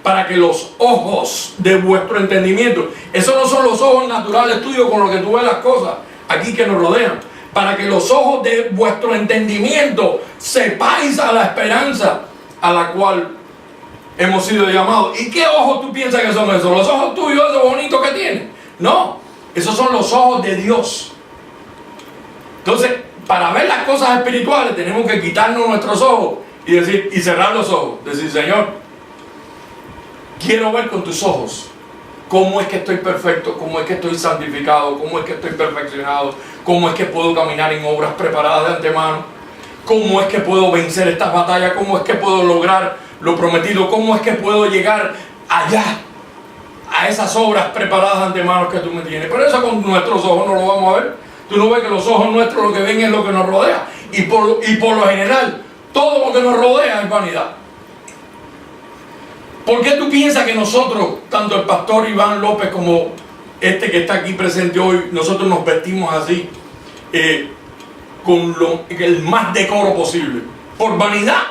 para que los ojos de vuestro entendimiento, esos no son los ojos naturales tuyos con los que tú ves las cosas aquí que nos rodean, para que los ojos de vuestro entendimiento sepáis a la esperanza a la cual hemos sido llamados. ¿Y qué ojos tú piensas que son esos? ¿Los ojos tuyos, esos bonitos que tienes? No, esos son los ojos de Dios. Entonces, para ver las cosas espirituales tenemos que quitarnos nuestros ojos y decir, y cerrar los ojos, decir, Señor, quiero ver con tus ojos cómo es que estoy perfecto, cómo es que estoy santificado, cómo es que estoy perfeccionado, cómo es que puedo caminar en obras preparadas de antemano, cómo es que puedo vencer estas batallas, cómo es que puedo lograr lo prometido, cómo es que puedo llegar allá, a esas obras preparadas de antemano que tú me tienes. Pero eso con nuestros ojos no lo vamos a ver. Tú no ves que los ojos nuestros lo que ven es lo que nos rodea, y por lo general todo lo que nos rodea es vanidad. ¿Por qué tú piensas que nosotros, tanto el pastor Iván López como este que está aquí presente hoy, nosotros nos vestimos así, con el más decoro posible? ¿Por vanidad?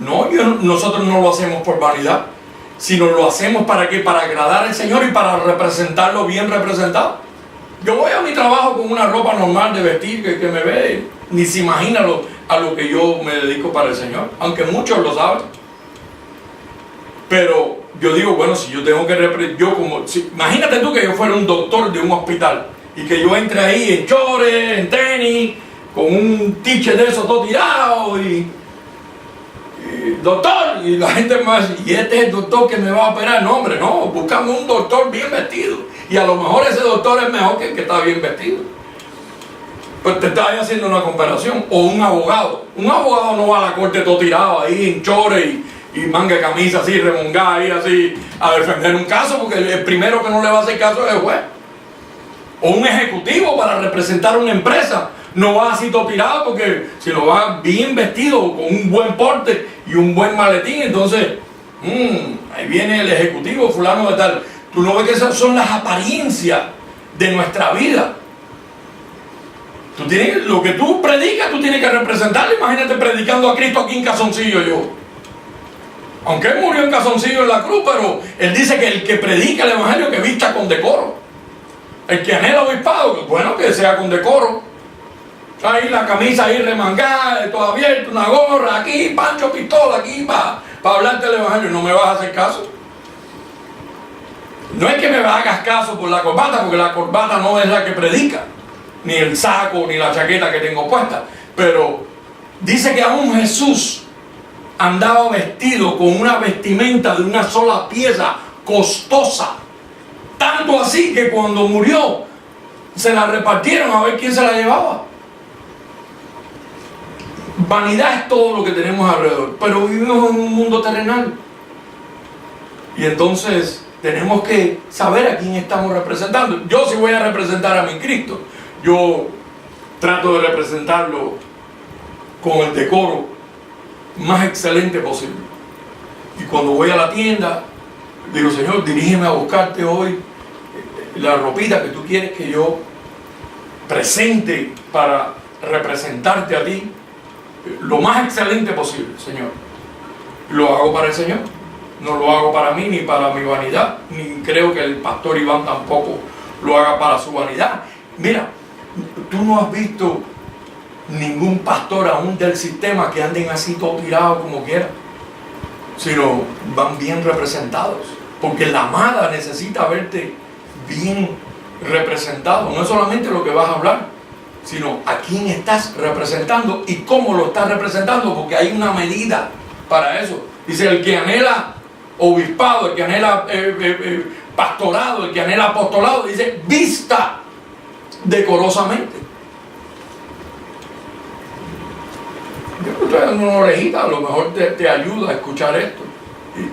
No, nosotros no lo hacemos por vanidad, sino lo hacemos ¿para qué? Para agradar al Señor y para representarlo bien representado. Yo voy a mi trabajo con una ropa normal de vestir que me ve, ni se imagina a lo que yo me dedico para el Señor, aunque muchos lo saben. Pero yo digo, bueno, si yo tengo que imagínate tú que yo fuera un doctor de un hospital y que yo entre ahí en chores, en tenis, con un tiche de esos todo tirado y doctor, y la gente me va a decir, y este es el doctor que me va a operar. No, hombre, no, buscamos un doctor bien vestido, y a lo mejor ese doctor es mejor que el que está bien vestido. Pues te estás haciendo una comparación. O un abogado no va a la corte todo tirado ahí en chores y manga de camisa así, remongada ahí así, a defender un caso, porque el primero que no le va a hacer caso es el juez. O un ejecutivo para representar una empresa no va así todo tirado, porque si no va bien vestido, con un buen porte y un buen maletín, entonces ahí viene el ejecutivo fulano de tal. Tú no ves que esas son las apariencias de nuestra vida. Lo que tú predicas, tú tienes que representarlo. Imagínate predicando a Cristo aquí en calzoncillo yo. Aunque él murió en calzoncillo en la cruz, pero él dice que el que predica el evangelio que vista con decoro. El que anhela obispado, bueno, que sea con decoro. Ahí la camisa ahí remangada, todo abierto, una gorra aquí, Pancho Pistola aquí para hablarte del evangelio. No me vas a hacer caso. No es que me hagas caso por la corbata, porque la corbata no es la que predica, ni el saco, ni la chaqueta que tengo puesta. Pero dice que aún Jesús andaba vestido con una vestimenta de una sola pieza, costosa. Tanto así que cuando murió, se la repartieron a ver quién se la llevaba. Vanidad es todo lo que tenemos alrededor, pero vivimos en un mundo terrenal. Y entonces tenemos que saber a quién estamos representando. Yo si voy a representar a mi Cristo, yo trato de representarlo con el decoro más excelente posible. Y cuando voy a la tienda, digo, Señor, dirígeme a buscarte hoy la ropita que tú quieres que yo presente para representarte a ti lo más excelente posible, Señor. Lo hago para el Señor, no lo hago para mí ni para mi vanidad, ni creo que el pastor Iván tampoco lo haga para su vanidad. Mira, tú no has visto ningún pastor aún del sistema que anden así todo tirado como quiera, sino van bien representados, porque la amada necesita verte bien representado. No es solamente lo que vas a hablar, sino a quién estás representando y cómo lo estás representando, porque hay una medida para eso. Dice, el que anhela obispado, el que anhela pastorado, el que anhela apostolado, dice, vista decorosamente. Yo estoy dando una orejita, a lo mejor te ayuda a escuchar esto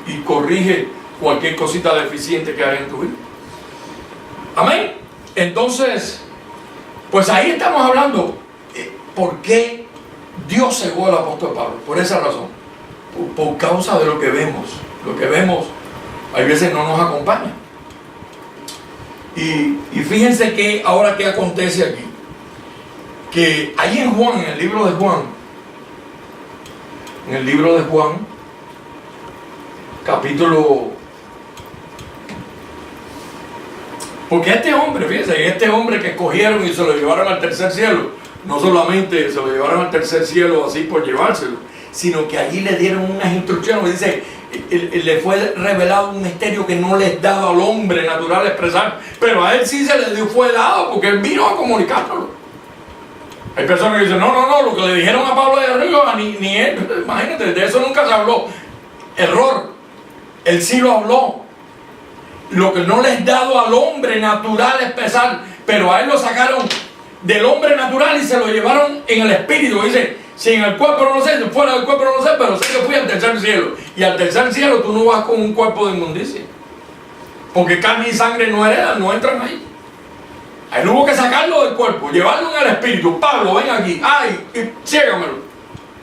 y corrige cualquier cosita deficiente que haya en tu vida. Amén. Entonces, pues ahí estamos hablando por qué Dios cegó al apóstol Pablo. Por esa razón, por causa de lo que vemos. Lo que vemos a veces no nos acompaña. Y fíjense que ahora qué acontece aquí, que ahí en Juan, en el libro de Juan, en el libro de Juan, capítulo... Porque este hombre, fíjense, este hombre que escogieron y se lo llevaron al tercer cielo, no solamente se lo llevaron al tercer cielo así por llevárselo, sino que allí le dieron unas instrucciones. Dice, le fue revelado un misterio que no les dado al hombre natural expresar, pero a él sí se le fue dado, porque él vino a comunicárnoslo. Hay personas que dicen, no, lo que le dijeron a Pablo de arriba, ni él, imagínate, de eso nunca se habló. Error, él sí lo habló. Lo que no les dado al hombre natural expresar, pero a él lo sacaron del hombre natural y se lo llevaron en el espíritu. Dice, si en el cuerpo no lo sé, fuera del cuerpo no lo sé, pero sé que fui al tercer cielo. Y al tercer cielo tú no vas con un cuerpo de inmundicia, porque carne y sangre no heredan, no entran ahí. A él hubo que sacarlo del cuerpo, llevarlo en el espíritu. Pablo, ven aquí, ay, y ciégamelo,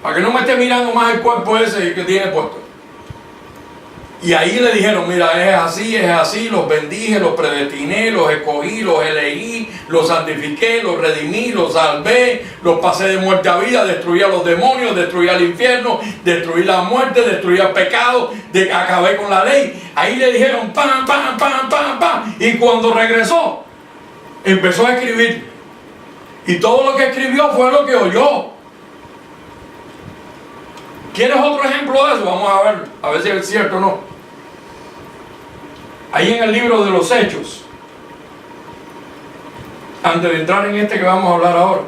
para que no me esté mirando más el cuerpo ese que tiene puesto. Y ahí le dijeron, mira, es así, los bendije, los predestiné, los escogí, los elegí, los santifiqué, los redimí, los salvé, los pasé de muerte a vida, destruí a los demonios, destruí al infierno, destruí la muerte, destruí el pecado, acabé con la ley. Ahí le dijeron, pam, pam, pam, pam, pam. Y cuando regresó, empezó a escribir. Y todo lo que escribió fue lo que oyó. ¿Quieres otro ejemplo de eso? Vamos a ver si es cierto o no. Ahí en el libro de los Hechos, antes de entrar en este que vamos a hablar ahora,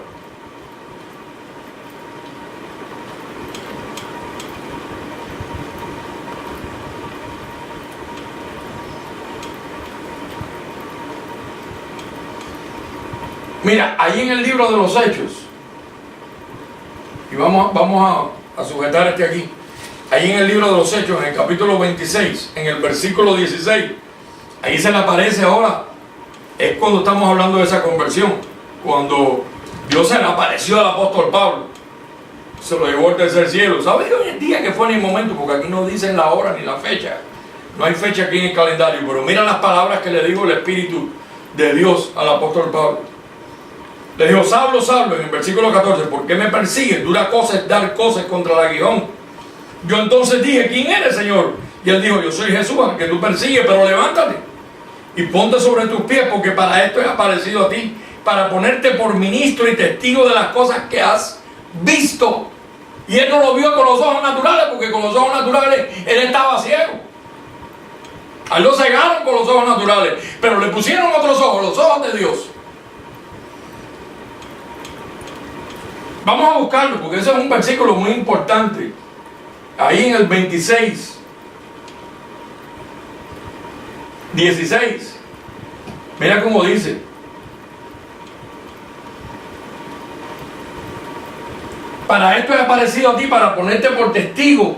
mira, ahí en el libro de los Hechos, y vamos a sujetar este aquí. Ahí en el libro de los Hechos, en el capítulo 26, en el versículo 16, ahí se le aparece ahora, es cuando estamos hablando de esa conversión, cuando Dios se le apareció al apóstol Pablo, se lo llevó al tercer cielo. ¿Sabes hoy en día que fue en el momento? Porque aquí no dicen la hora ni la fecha, no hay fecha aquí en el calendario, pero mira las palabras que le dijo el Espíritu de Dios al apóstol Pablo. Le dijo, Saulo, Saulo, en el versículo 14, ¿por qué me persigues? Dura cosa es dar cosas contra el aguijón. Yo entonces dije, ¿quién eres, Señor? Y él dijo, yo soy Jesús, al que tú persigues, pero levántate y ponte sobre tus pies, porque para esto he aparecido a ti, para ponerte por ministro y testigo de las cosas que has visto. Y él no lo vio con los ojos naturales, porque con los ojos naturales él estaba ciego. A él lo cegaron con los ojos naturales, pero le pusieron otros ojos, los ojos de Dios. Vamos a buscarlo, porque ese es un versículo muy importante. Ahí en el 26, 16, mira cómo dice. Para esto he aparecido a ti, para ponerte por testigo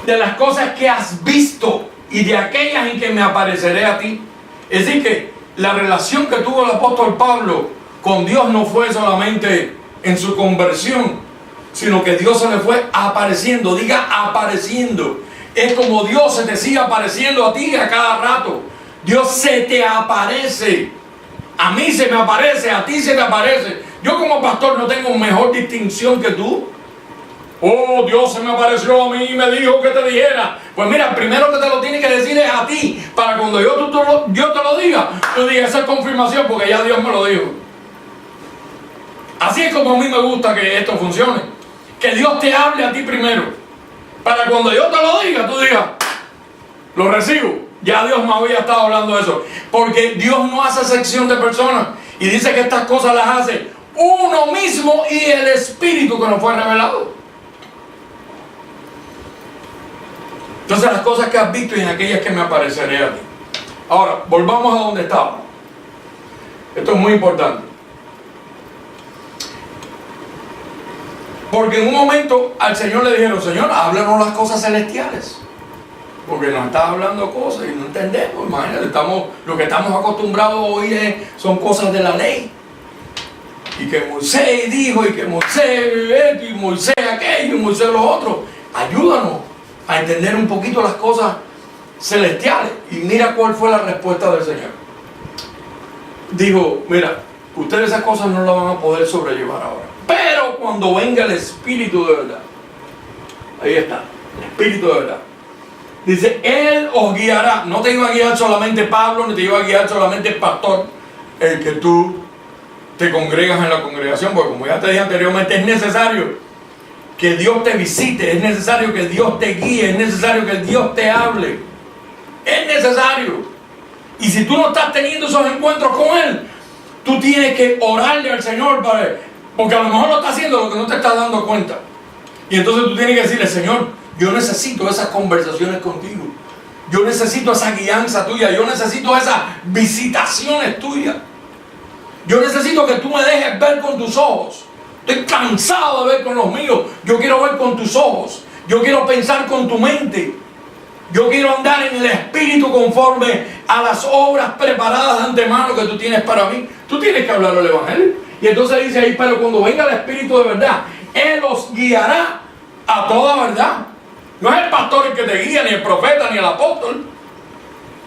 de las cosas que has visto y de aquellas en que me apareceré a ti. Es decir, que la relación que tuvo el apóstol Pablo con Dios no fue solamente en su conversión, sino que Dios se le fue apareciendo. Diga apareciendo. Es como Dios se te sigue apareciendo a ti a cada rato. Dios se te aparece. A mí se me aparece, a ti se te aparece. Yo como pastor no tengo mejor distinción que tú. Oh, Dios se me apareció a mí y me dijo que te dijera. Pues mira, primero que te lo tiene que decir es a ti, para cuando yo te lo diga, tú digas, esa es confirmación, porque ya Dios me lo dijo. Así es como a mí me gusta que esto funcione. Que Dios te hable a ti primero, para cuando yo te lo diga, tú digas, lo recibo. Ya Dios me había estado hablando de eso. Porque Dios no hace sección de personas, y dice que estas cosas las hace uno mismo y el Espíritu que nos fue revelado. Entonces, las cosas que has visto y en aquellas que me apareceré a ti. Ahora, volvamos a donde estábamos. Esto es muy importante. Porque en un momento al Señor le dijeron, Señor, háblanos las cosas celestiales. Porque nos está hablando cosas y no entendemos. Imagínate, lo que estamos acostumbrados a oír son cosas de la ley. Y que Moisés dijo, y que Moisés esto, y Moisés aquello, y Moisés lo otro. Ayúdanos a entender un poquito las cosas celestiales. Y mira cuál fue la respuesta del Señor. Dijo, mira, ustedes esas cosas no las van a poder sobrellevar ahora, pero pero cuando venga el Espíritu de verdad. Ahí está, el Espíritu de verdad. Dice, Él os guiará. No te iba a guiar solamente Pablo, ni te iba a guiar solamente el pastor, el que tú te congregas en la congregación, porque como ya te dije anteriormente, es necesario que Dios te visite, es necesario que Dios te guíe, es necesario que Dios te hable. Es necesario. Y si tú no estás teniendo esos encuentros con Él, tú tienes que orarle al Señor, porque a lo mejor lo está haciendo lo que no te estás dando cuenta. Y entonces tú tienes que decirle, Señor, yo necesito esas conversaciones contigo. Yo necesito esa guianza tuya. Yo necesito esas visitaciones tuyas. Yo necesito que tú me dejes ver con tus ojos. Estoy cansado de ver con los míos. Yo quiero ver con tus ojos. Yo quiero pensar con tu mente. Yo quiero andar en el Espíritu conforme a las obras preparadas de antemano que tú tienes para mí. Tú tienes que hablar el Evangelio. Y entonces dice ahí, pero cuando venga el Espíritu de verdad, Él os guiará a toda verdad. No es el pastor el que te guía, ni el profeta, ni el apóstol.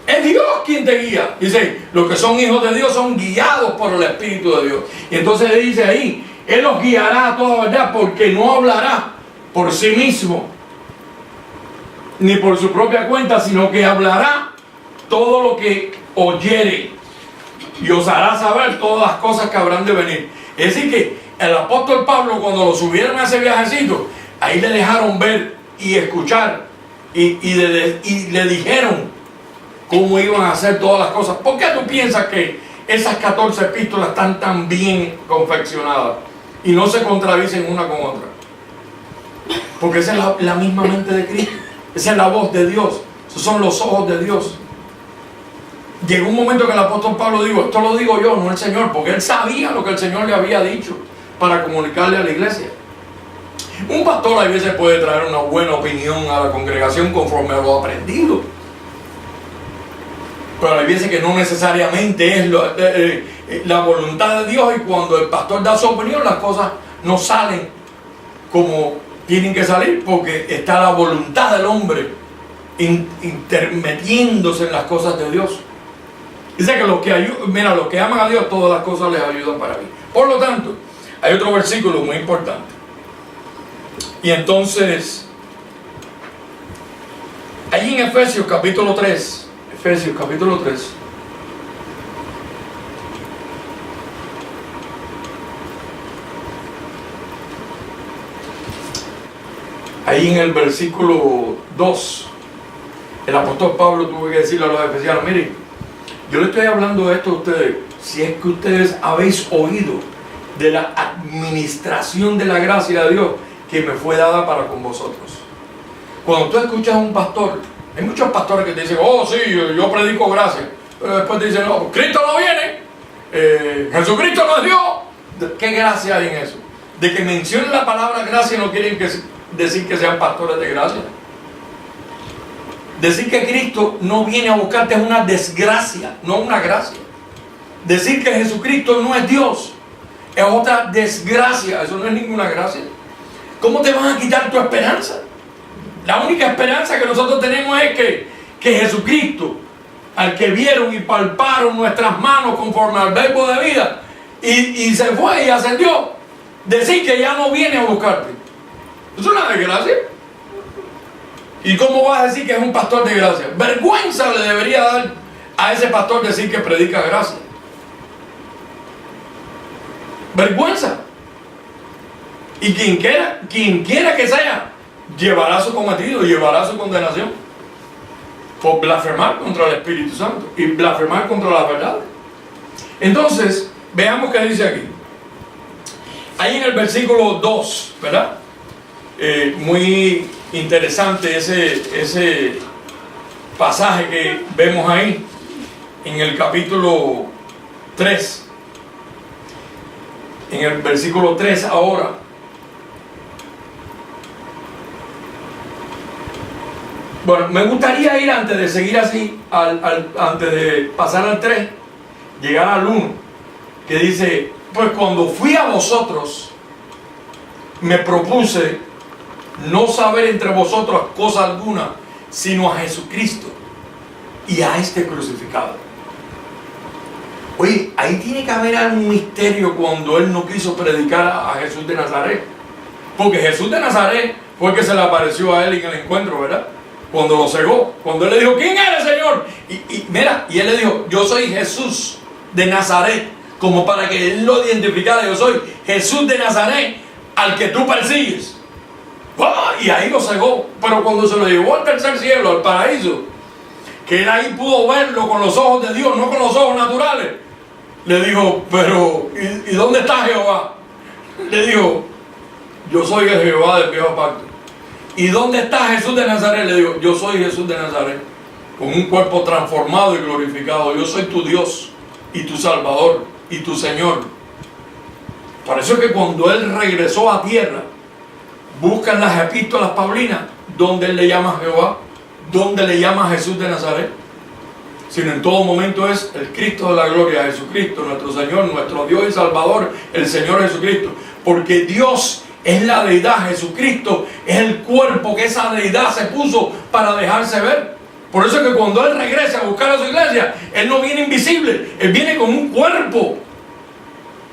Es Dios quien te guía. Dice, los que son hijos de Dios son guiados por el Espíritu de Dios. Y entonces dice ahí, Él os guiará a toda verdad, porque no hablará por sí mismo, ni por su propia cuenta, sino que hablará todo lo que oyere, y os hará saber todas las cosas que habrán de venir. Es decir que el apóstol Pablo, cuando lo subieron a ese viajecito, ahí le dejaron ver y escuchar, y le dijeron cómo iban a hacer todas las cosas. ¿Por qué tú piensas que esas 14 epístolas están tan bien confeccionadas y no se contradicen una con otra? Porque esa es la misma mente de Cristo. Esa es la voz de Dios. Esos son los ojos de Dios. Llegó un momento que el apóstol Pablo dijo, esto lo digo yo, no el Señor, porque él sabía lo que el Señor le había dicho para comunicarle a la iglesia. Un pastor a veces puede traer una buena opinión a la congregación conforme a lo aprendido, pero hay veces que no necesariamente es la voluntad de Dios, y cuando el pastor da su opinión, las cosas no salen como tienen que salir, porque está la voluntad del hombre intermetiéndose en las cosas de Dios. Dice que los que aman a Dios, todas las cosas les ayudan para bien. Por lo tanto, hay otro versículo muy importante. Y entonces, ahí en Efesios capítulo 3, ahí en el versículo 2, el apóstol Pablo tuvo que decirle a los efesianos, miren, yo le estoy hablando de esto a ustedes, si es que ustedes habéis oído de la administración de la gracia de Dios que me fue dada para con vosotros. Cuando tú escuchas a un pastor, hay muchos pastores que te dicen, oh sí, yo predico gracia, pero después te dicen, no, Cristo no viene, Jesucristo no es Dios. ¿Qué gracia hay en eso? De que mencionen la palabra gracia no quieren decir que sean pastores de gracia. Decir que Cristo no viene a buscarte es una desgracia, no una gracia. Decir que Jesucristo no es Dios es otra desgracia, eso no es ninguna gracia. ¿Cómo te van a quitar tu esperanza? La única esperanza que nosotros tenemos es que Jesucristo, al que vieron y palparon nuestras manos conforme al verbo de vida, y se fue y ascendió, decir que ya no viene a buscarte, es una desgracia. ¿Y cómo vas a decir que es un pastor de gracia? Vergüenza le debería dar a ese pastor decir que predica gracia. Vergüenza. Y quien quiera que sea, llevará su cometido, llevará su condenación por blasfemar contra el Espíritu Santo y blasfemar contra la verdad. Entonces, veamos qué dice aquí. Ahí en el versículo 2, ¿verdad? Muy interesante ese pasaje que vemos ahí en el capítulo 3. En el versículo 3 ahora. Bueno, me gustaría ir antes de seguir así, antes de pasar al 3, llegar al 1, que dice, pues cuando fui a vosotros, me propuse no saber entre vosotros cosa alguna, sino a Jesucristo y a este crucificado. Oye, ahí tiene que haber algún misterio cuando él no quiso predicar a Jesús de Nazaret. Porque Jesús de Nazaret fue el que se le apareció a él en el encuentro, ¿verdad? Cuando lo cegó, cuando él le dijo, ¿quién eres, Señor? Y él le dijo, yo soy Jesús de Nazaret, como para que él lo identificara, yo soy Jesús de Nazaret, al que tú persigues. ¡Oh! Y ahí lo cegó. Pero cuando se lo llevó al tercer cielo, al paraíso, que él ahí pudo verlo con los ojos de Dios, no con los ojos naturales, le dijo, pero ¿y dónde está Jehová? Le dijo, yo soy el Jehová del viejo pacto. ¿Y dónde está Jesús de Nazaret? Le digo, yo soy Jesús de Nazaret, con un cuerpo transformado y glorificado. Yo soy tu Dios y tu Salvador y tu Señor. Por eso es que cuando él regresó a tierra, buscan las epístolas paulinas, donde él le llama a Jehová, donde le llama a Jesús de Nazaret, sino en todo momento es el Cristo de la gloria, Jesucristo, nuestro Señor, nuestro Dios y Salvador, el Señor Jesucristo. Porque Dios es la deidad, Jesucristo es el cuerpo que esa deidad se puso para dejarse ver. Por eso es que cuando él regresa a buscar a su iglesia, él no viene invisible, él viene con un cuerpo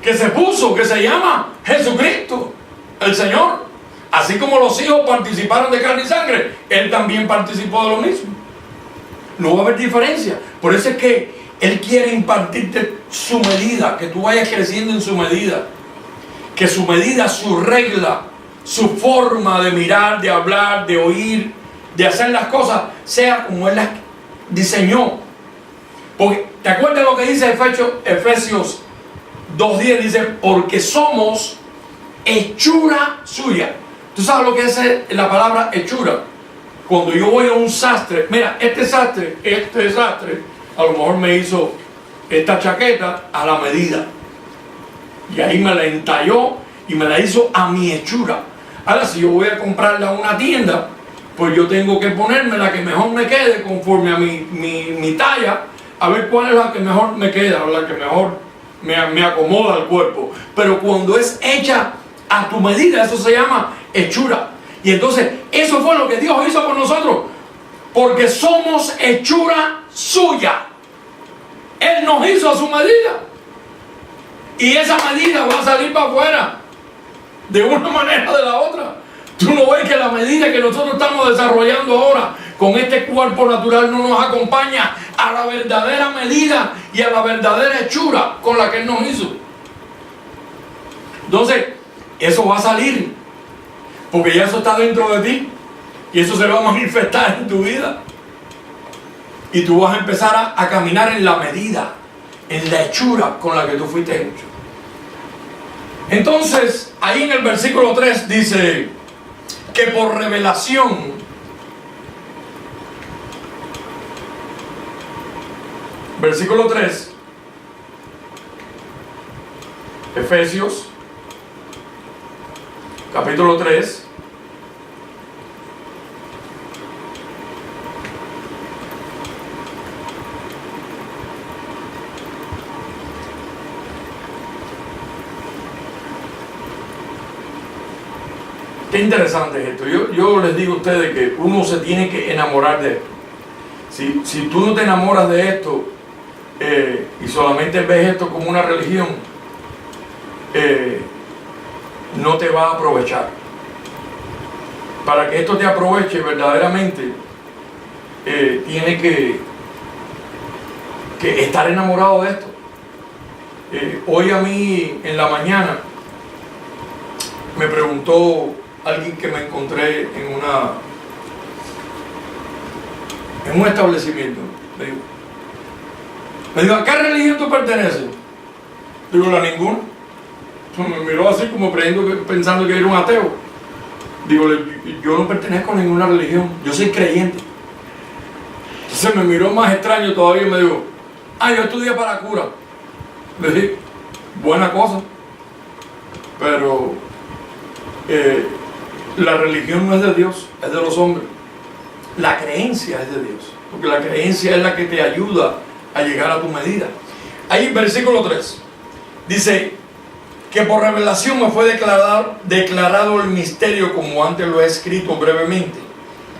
que se puso, que se llama Jesucristo, el Señor. Así como los hijos participaron de carne y sangre, él también participó de lo mismo. No va a haber diferencia. Por eso es que él quiere impartirte su medida, que tú vayas creciendo en su medida. Que su medida, su regla, su forma de mirar, de hablar, de oír, de hacer las cosas, sea como él las diseñó. Porque, ¿te acuerdas lo que dice Efesios 2:10? Dice, porque somos hechura suya. ¿Tú sabes lo que es la palabra hechura? Cuando yo voy a un sastre, mira, este sastre, a lo mejor me hizo esta chaqueta a la medida. Y ahí me la entalló y me la hizo a mi hechura. Ahora, si yo voy a comprarla a una tienda, pues yo tengo que ponerme la que mejor me quede conforme a mi talla, a ver cuál es la que mejor me queda, o la que mejor me acomoda al cuerpo. Pero cuando es hecha a tu medida, eso se llama hechura. Y entonces, eso fue lo que Dios hizo con nosotros, porque somos hechura suya. Él nos hizo a su medida. Y esa medida va a salir para afuera, de una manera o de la otra. Tú no ves que la medida que nosotros estamos desarrollando ahora, con este cuerpo natural, no nos acompaña a la verdadera medida y a la verdadera hechura con la que Él nos hizo. Entonces, eso va a salir, porque ya eso está dentro de ti, y eso se va a manifestar en tu vida. Y tú vas a empezar a caminar en la medida, en la hechura con la que tú fuiste hecho. Entonces, ahí en el versículo 3 dice que por revelación, versículo 3, Efesios, capítulo 3, qué interesante es esto. Yo les digo a ustedes que uno se tiene que enamorar de esto. Si tú no te enamoras de esto y solamente ves esto como una religión, no te va a aprovechar. Para que esto te aproveche verdaderamente, tiene que estar enamorado de esto. Hoy a mí en la mañana me preguntó alguien que me encontré en un establecimiento. Me dijo, ¿a qué religión tú perteneces? Digo, a ninguna. Me miró así como pensando que era un ateo. Digo, yo no pertenezco a ninguna religión, yo soy creyente. Entonces me miró más extraño todavía y me dijo, yo estudié para cura. Le dije, buena cosa, pero la religión no es de Dios, es de los hombres. La creencia es de Dios, porque la creencia es la que te ayuda a llegar a tu medida. Ahí en versículo 3 dice que por revelación me fue declarado el misterio, como antes lo he escrito brevemente,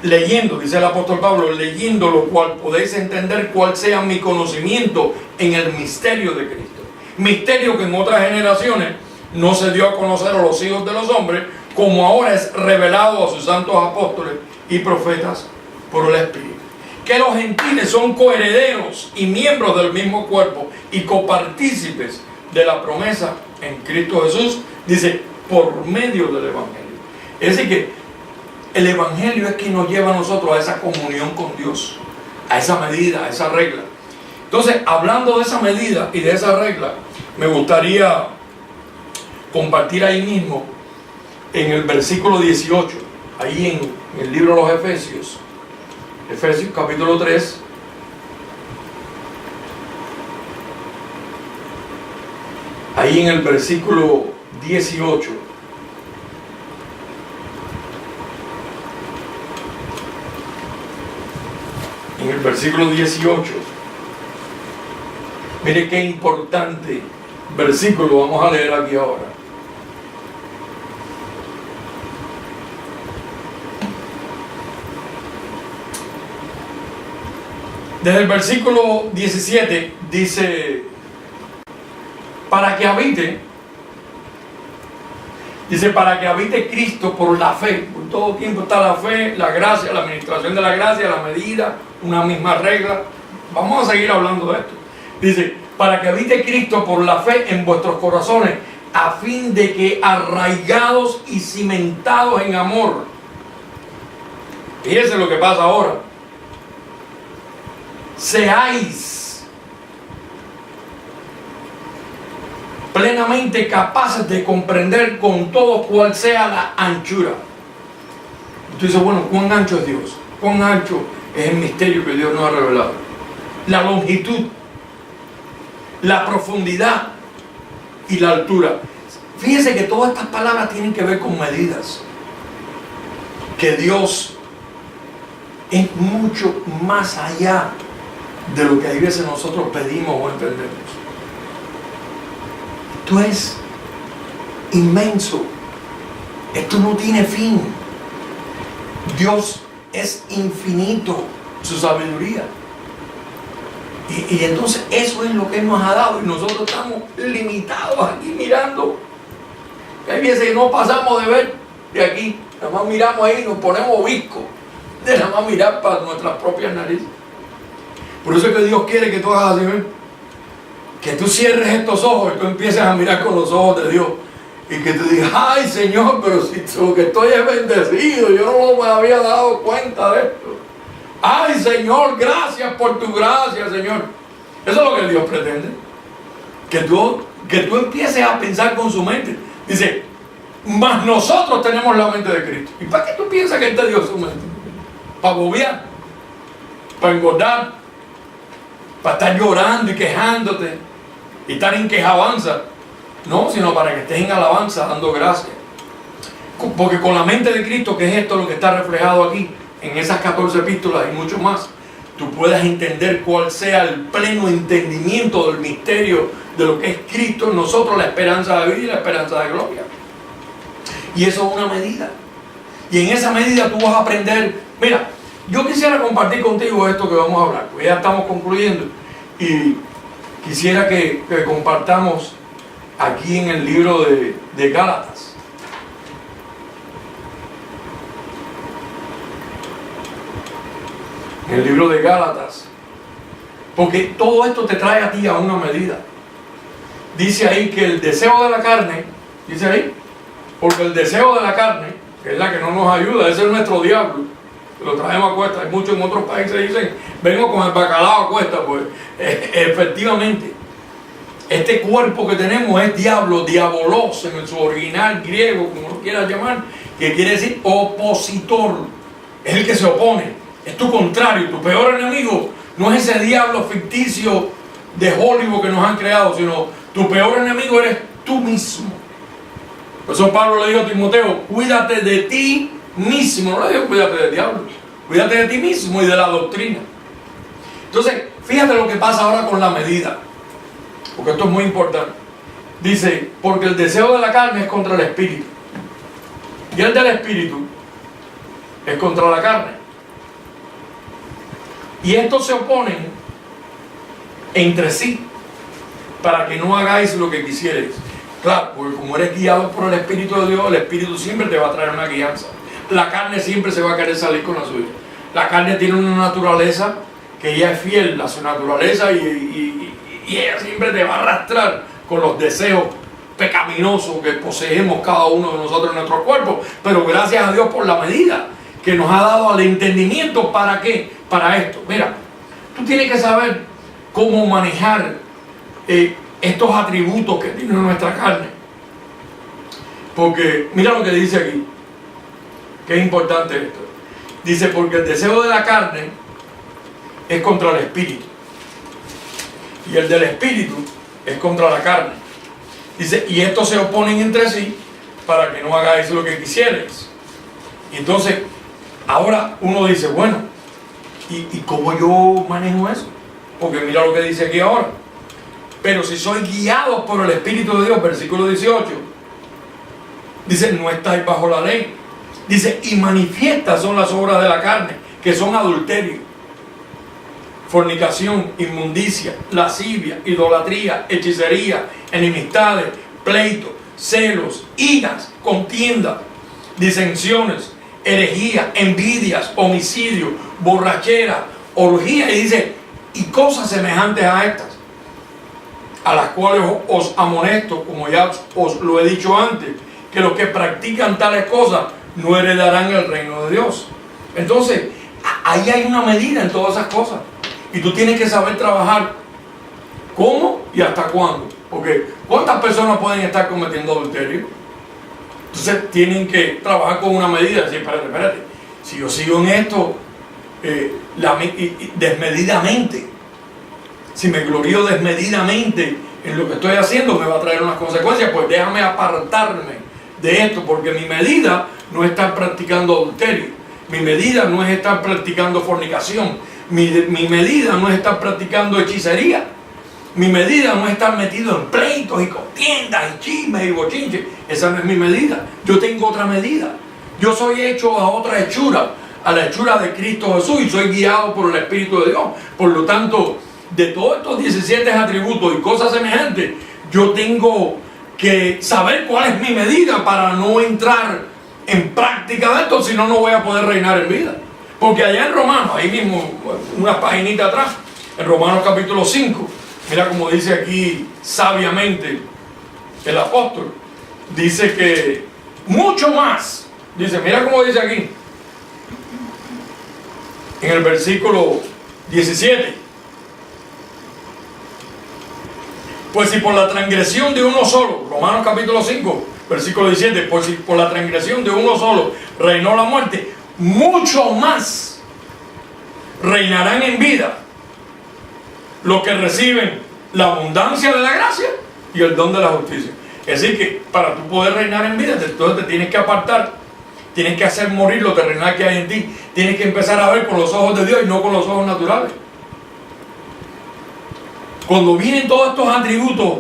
leyendo, dice el apóstol Pablo, leyendo lo cual podéis entender cuál sea mi conocimiento en el misterio de Cristo. Misterio que en otras generaciones no se dio a conocer a los hijos de los hombres, como ahora es revelado a sus santos apóstoles y profetas por el Espíritu. Que los gentiles son coherederos y miembros del mismo cuerpo y copartícipes de la promesa en Cristo Jesús, dice, por medio del Evangelio. Es decir que el Evangelio es quien nos lleva a nosotros a esa comunión con Dios, a esa medida, a esa regla. Entonces, hablando de esa medida y de esa regla, me gustaría compartir ahí mismo en el versículo 18, ahí en el libro de los Efesios, Efesios capítulo 3, ahí en el versículo 18. En el versículo 18, mire qué importante versículo vamos a leer aquí ahora. Desde el versículo 17 dice, para que habite Cristo por la fe. Por todo tiempo está la fe, la gracia, la administración de la gracia, la medida, una misma regla. Vamos a seguir hablando de esto. Dice, para que habite Cristo por la fe en vuestros corazones, a fin de que arraigados y cimentados en amor. Fíjense lo que pasa ahora. Seáis plenamente capaces de comprender con todo cuál sea la anchura. Tú dices, bueno, ¿cuán ancho es Dios? ¿Cuán ancho es el misterio que Dios nos ha revelado? La longitud, la profundidad y la altura. Fíjense que todas estas palabras tienen que ver con medidas. Que Dios es mucho más allá de lo que a veces nosotros pedimos o entendemos. Esto es inmenso. Esto no tiene fin. Dios es infinito, su sabiduría. Y entonces eso es lo que Él nos ha dado y nosotros estamos limitados aquí mirando. Hay veces que no pasamos de ver de aquí, nada más miramos ahí y nos ponemos viscos de nada más mirar para nuestras propias narices. Por eso es que Dios quiere que tú hagas así, ¿ven? Que tú cierres estos ojos y tú empieces a mirar con los ojos de Dios y que tú digas, ay Señor, pero si lo que estoy es bendecido, yo no me había dado cuenta de esto. Ay Señor, gracias por tu gracia, Señor. Eso es lo que Dios pretende, que tú empieces a pensar con su mente. Dice, mas nosotros tenemos la mente de Cristo. ¿Y para qué tú piensas que Él te dio su mente? ¿Para bobear? ¿Para engordar? ¿Para estar llorando y quejándote y estar en quejabanza? No, sino para que estés en alabanza, dando gracias. Porque con la mente de Cristo, que es esto lo que está reflejado aquí en esas 14 epístolas y mucho más, tú puedas entender cuál sea el pleno entendimiento del misterio de lo que es Cristo en nosotros, la esperanza de vida y la esperanza de gloria. Y eso es una medida. Y en esa medida tú vas a aprender. Mira, yo quisiera compartir contigo esto que vamos a hablar, porque ya estamos concluyendo. Y quisiera que compartamos aquí en el libro de Gálatas. En el libro de Gálatas. Porque todo esto te trae a ti a una medida. Dice ahí que el deseo de la carne, dice ahí, porque el deseo de la carne, que es la que no nos ayuda, ese es nuestro diablo, lo traemos a cuesta. Hay muchos en otros países que dicen, vengo con el bacalao a cuesta. Pues efectivamente, este cuerpo que tenemos es diablo, diabolos en su original griego, como lo quieras llamar, que quiere decir opositor, es el que se opone, es tu contrario, tu peor enemigo. No es ese diablo ficticio de Hollywood que nos han creado, sino tu peor enemigo eres tú mismo. Por eso Pablo le dijo a Timoteo, cuídate de ti mismo. No le digo cuídate del diablo, cuídate de ti mismo y de la doctrina. Entonces, fíjate lo que pasa ahora con la medida, porque esto es muy importante. Dice, porque el deseo de la carne es contra el espíritu, y el del espíritu es contra la carne. Y estos se oponen entre sí para que no hagáis lo que quisierais. Claro, porque como eres guiado por el Espíritu de Dios, el Espíritu siempre te va a traer una guianza. La carne siempre se va a querer salir con la suya. La carne tiene una naturaleza que ella es fiel a su naturaleza y ella siempre te va a arrastrar con los deseos pecaminosos que poseemos cada uno de nosotros en nuestro cuerpo. Pero gracias a Dios por la medida que nos ha dado al entendimiento. ¿Para qué? Para esto. Mira, tú tienes que saber cómo manejar estos atributos que tiene nuestra carne. Porque mira lo que dice aquí, que es importante esto. Dice, porque el deseo de la carne es contra el espíritu y el del espíritu es contra la carne. Dice, y estos se oponen entre sí para que no hagáis lo que quisierais. Y entonces, ahora uno dice, bueno, ¿y cómo yo manejo eso? Porque mira lo que dice aquí ahora. Pero si soy guiado por el Espíritu de Dios, versículo 18, dice, no estáis bajo la ley. Dice, y manifiestas son las obras de la carne, que son adulterio, fornicación, inmundicia, lascivia, idolatría, hechicería, enemistades, pleitos, celos, iras, contienda, disensiones, herejía, envidias, homicidio, borrachera, orgía, y dice, y cosas semejantes a estas, a las cuales os amonesto, como ya os lo he dicho antes, que los que practican tales cosas no heredarán el reino de Dios. Entonces, ahí hay una medida en todas esas cosas. Y tú tienes que saber trabajar cómo y hasta cuándo. Porque ¿cuántas personas pueden estar cometiendo adulterio? Entonces tienen que trabajar con una medida. Decir, espérate. Si yo sigo en esto desmedidamente, si me glorío desmedidamente en lo que estoy haciendo, me va a traer unas consecuencias. Pues déjame apartarme de esto, porque mi medida no es estar practicando adulterio. Mi medida no es estar practicando fornicación. Mi medida no es estar practicando hechicería. Mi medida no es estar metido en pleitos y contiendas y chismes y bochinches. Esa no es mi medida. Yo tengo otra medida. Yo soy hecho a otra hechura, a la hechura de Cristo Jesús, y soy guiado por el Espíritu de Dios. Por lo tanto, de todos estos 17 atributos y cosas semejantes, yo tengo que saber cuál es mi medida para no entrar en práctica de esto, si no, no voy a poder reinar en vida. Porque allá en Romanos, ahí mismo, unas paginitas atrás, en Romanos capítulo 5, mira como dice aquí sabiamente el apóstol, dice que mucho más, dice, mira como dice aquí, en el versículo 17, pues si por la transgresión de uno solo, Romanos capítulo 5, versículo 17, pues si por la transgresión de uno solo reinó la muerte, mucho más reinarán en vida los que reciben la abundancia de la gracia y el don de la justicia. Es decir, que para tú poder reinar en vida, entonces te tienes que apartar, tienes que hacer morir lo terrenal que hay en ti, tienes que empezar a ver con los ojos de Dios y no con los ojos naturales. Cuando vienen todos estos atributos,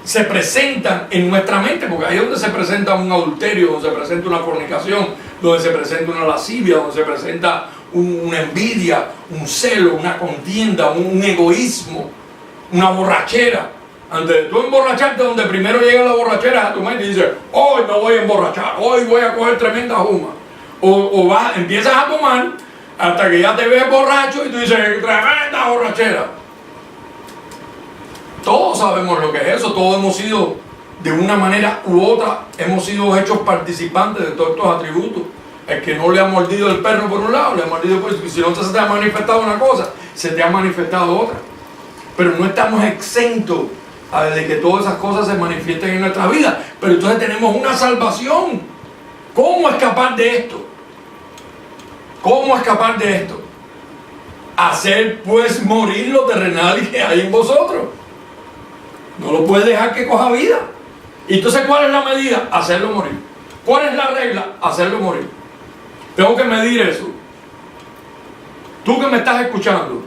se presentan en nuestra mente, porque ahí es donde se presenta un adulterio, donde se presenta una fornicación, donde se presenta una lascivia, donde se presenta una envidia, un celo, una contienda, un egoísmo, una borrachera. Antes de tú emborracharte, donde primero llega la borrachera es a tu mente y dices, hoy me voy a emborrachar, hoy voy a coger tremenda juma. O empiezas a tomar hasta que ya te ves borracho y tú dices, tremenda borrachera. Todos sabemos lo que es eso, todos hemos sido, de una manera u otra, hemos sido hechos participantes de todos estos atributos. El que no le ha mordido el perro por un lado, le ha mordido por otro. Si no se te ha manifestado una cosa, se te ha manifestado otra. Pero no estamos exentos de que todas esas cosas se manifiesten en nuestra vida. Pero entonces tenemos una salvación. ¿Cómo escapar de esto? ¿Cómo escapar de esto? Hacer pues morir lo terrenal que hay en vosotros. No lo puedes dejar que coja vida. Y entonces, ¿cuál es la medida? Hacerlo morir. ¿Cuál es la regla? Hacerlo morir. Tengo que medir eso. Tú que me estás escuchando,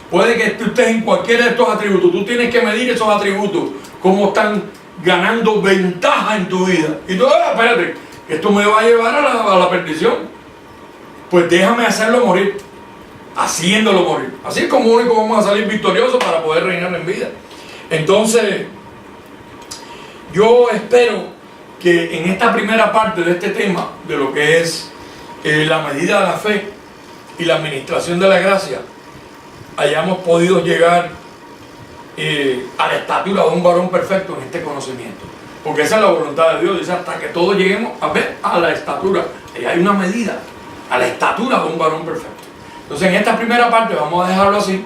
puede que tú estés en cualquiera de estos atributos. Tú tienes que medir esos atributos, cómo están ganando ventaja en tu vida. Y tú, espérate, esto me va a llevar a la perdición. Pues déjame hacerlo morir. haciéndolo morir. Así es como único vamos a salir victoriosos para poder reinar en vida. Entonces, yo espero que en esta primera parte de este tema, de lo que es la medida de la fe y la administración de la gracia, hayamos podido llegar a la estatura de un varón perfecto en este conocimiento. Porque esa es la voluntad de Dios, dice hasta que todos lleguemos a ver a la estatura. Y hay una medida, a la estatura de un varón perfecto. Entonces en esta primera parte vamos a dejarlo así,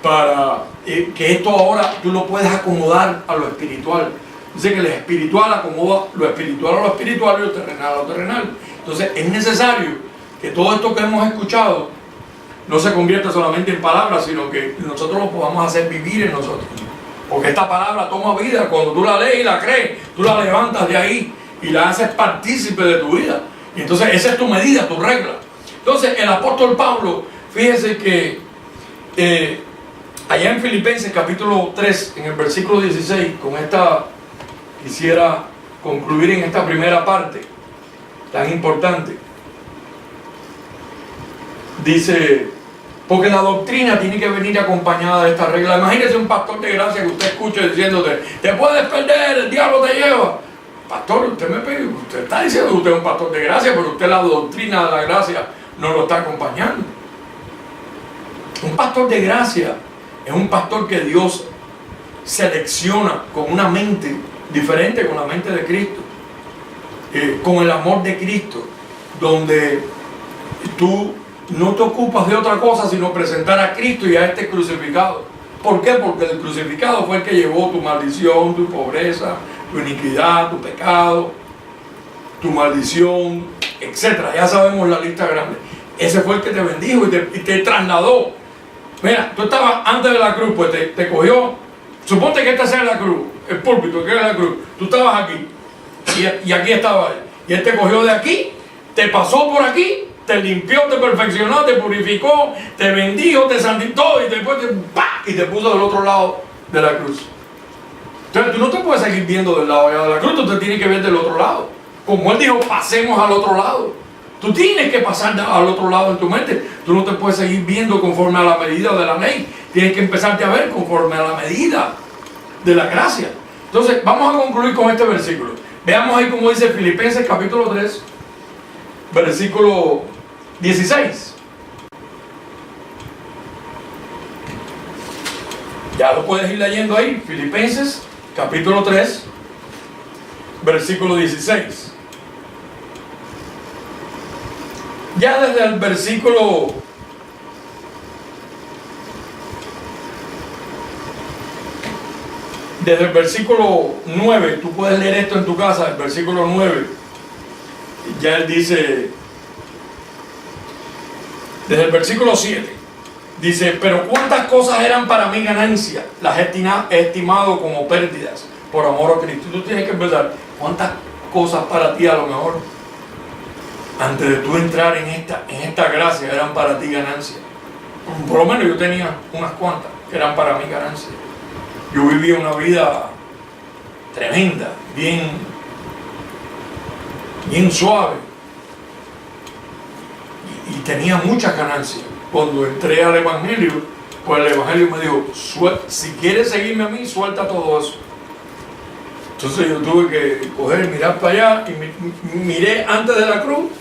para que esto ahora tú lo puedes acomodar a lo espiritual. Dice que lo espiritual acomoda lo espiritual a lo espiritual y lo terrenal a lo terrenal. Entonces es necesario que todo esto que hemos escuchado no se convierta solamente en palabras, sino que nosotros lo podamos hacer vivir en nosotros. Porque esta palabra toma vida. Cuando tú la lees y la crees, tú la levantas de ahí y la haces partícipe de tu vida. Y entonces esa es tu medida, tu regla. Entonces el apóstol Pablo, fíjese que allá en Filipenses capítulo 3, en el versículo 16, con esta quisiera concluir en esta primera parte tan importante. Dice, porque la doctrina tiene que venir acompañada de esta regla. Imagínese un pastor de gracia que usted escuche diciéndote, te puedes perder, el diablo te lleva. Pastor, usted está diciendo que usted es un pastor de gracia, pero usted la doctrina de la gracia no lo está acompañando. Un pastor de gracia es un pastor que Dios selecciona con una mente diferente, con la mente de Cristo, con el amor de Cristo, donde tú no te ocupas de otra cosa sino presentar a Cristo y a este crucificado. ¿Por qué? Porque el crucificado fue el que llevó tu maldición, tu pobreza, tu iniquidad, tu pecado, tu maldición, etc. Ya sabemos la lista grande. Ese fue el que te bendijo y te trasladó. Mira, tú estabas antes de la cruz, pues te cogió. Suponte que esta sea la cruz, el púlpito, que era la cruz. Tú estabas aquí y aquí estaba él. Y él te cogió de aquí, te pasó por aquí, te limpió, te perfeccionó, te purificó, te bendijo, te santificó y después y te puso del otro lado de la cruz. Entonces tú no te puedes seguir viendo del lado allá de la cruz, tú te tienes que ver del otro lado. Como él dijo, pasemos al otro lado. Tú tienes que pasar al otro lado en tu mente. Tú no te puedes seguir viendo conforme a la medida de la ley. Tienes que empezarte a ver conforme a la medida de la gracia. Entonces vamos a concluir con este versículo. Veamos ahí como dice Filipenses capítulo 3, versículo 16. Ya lo puedes ir leyendo ahí. Filipenses capítulo 3, versículo 16. Ya desde el versículo 9, tú puedes leer esto en tu casa, el versículo 9, ya él dice, desde el versículo 7, dice, pero cuántas cosas eran para mí ganancia, las he estimado como pérdidas por amor a Cristo. Tú tienes que empezar, cuántas cosas para ti a lo mejor, antes de tú entrar en esta gracia, eran para ti ganancia. Por lo menos yo tenía unas cuantas que eran para mí ganancia. Yo vivía una vida tremenda, bien suave, y tenía muchas ganancias. Cuando entré al Evangelio, pues el Evangelio me dijo, si quieres seguirme a mí, suelta todo eso. Entonces yo tuve que coger, mirar para allá, y miré antes de la cruz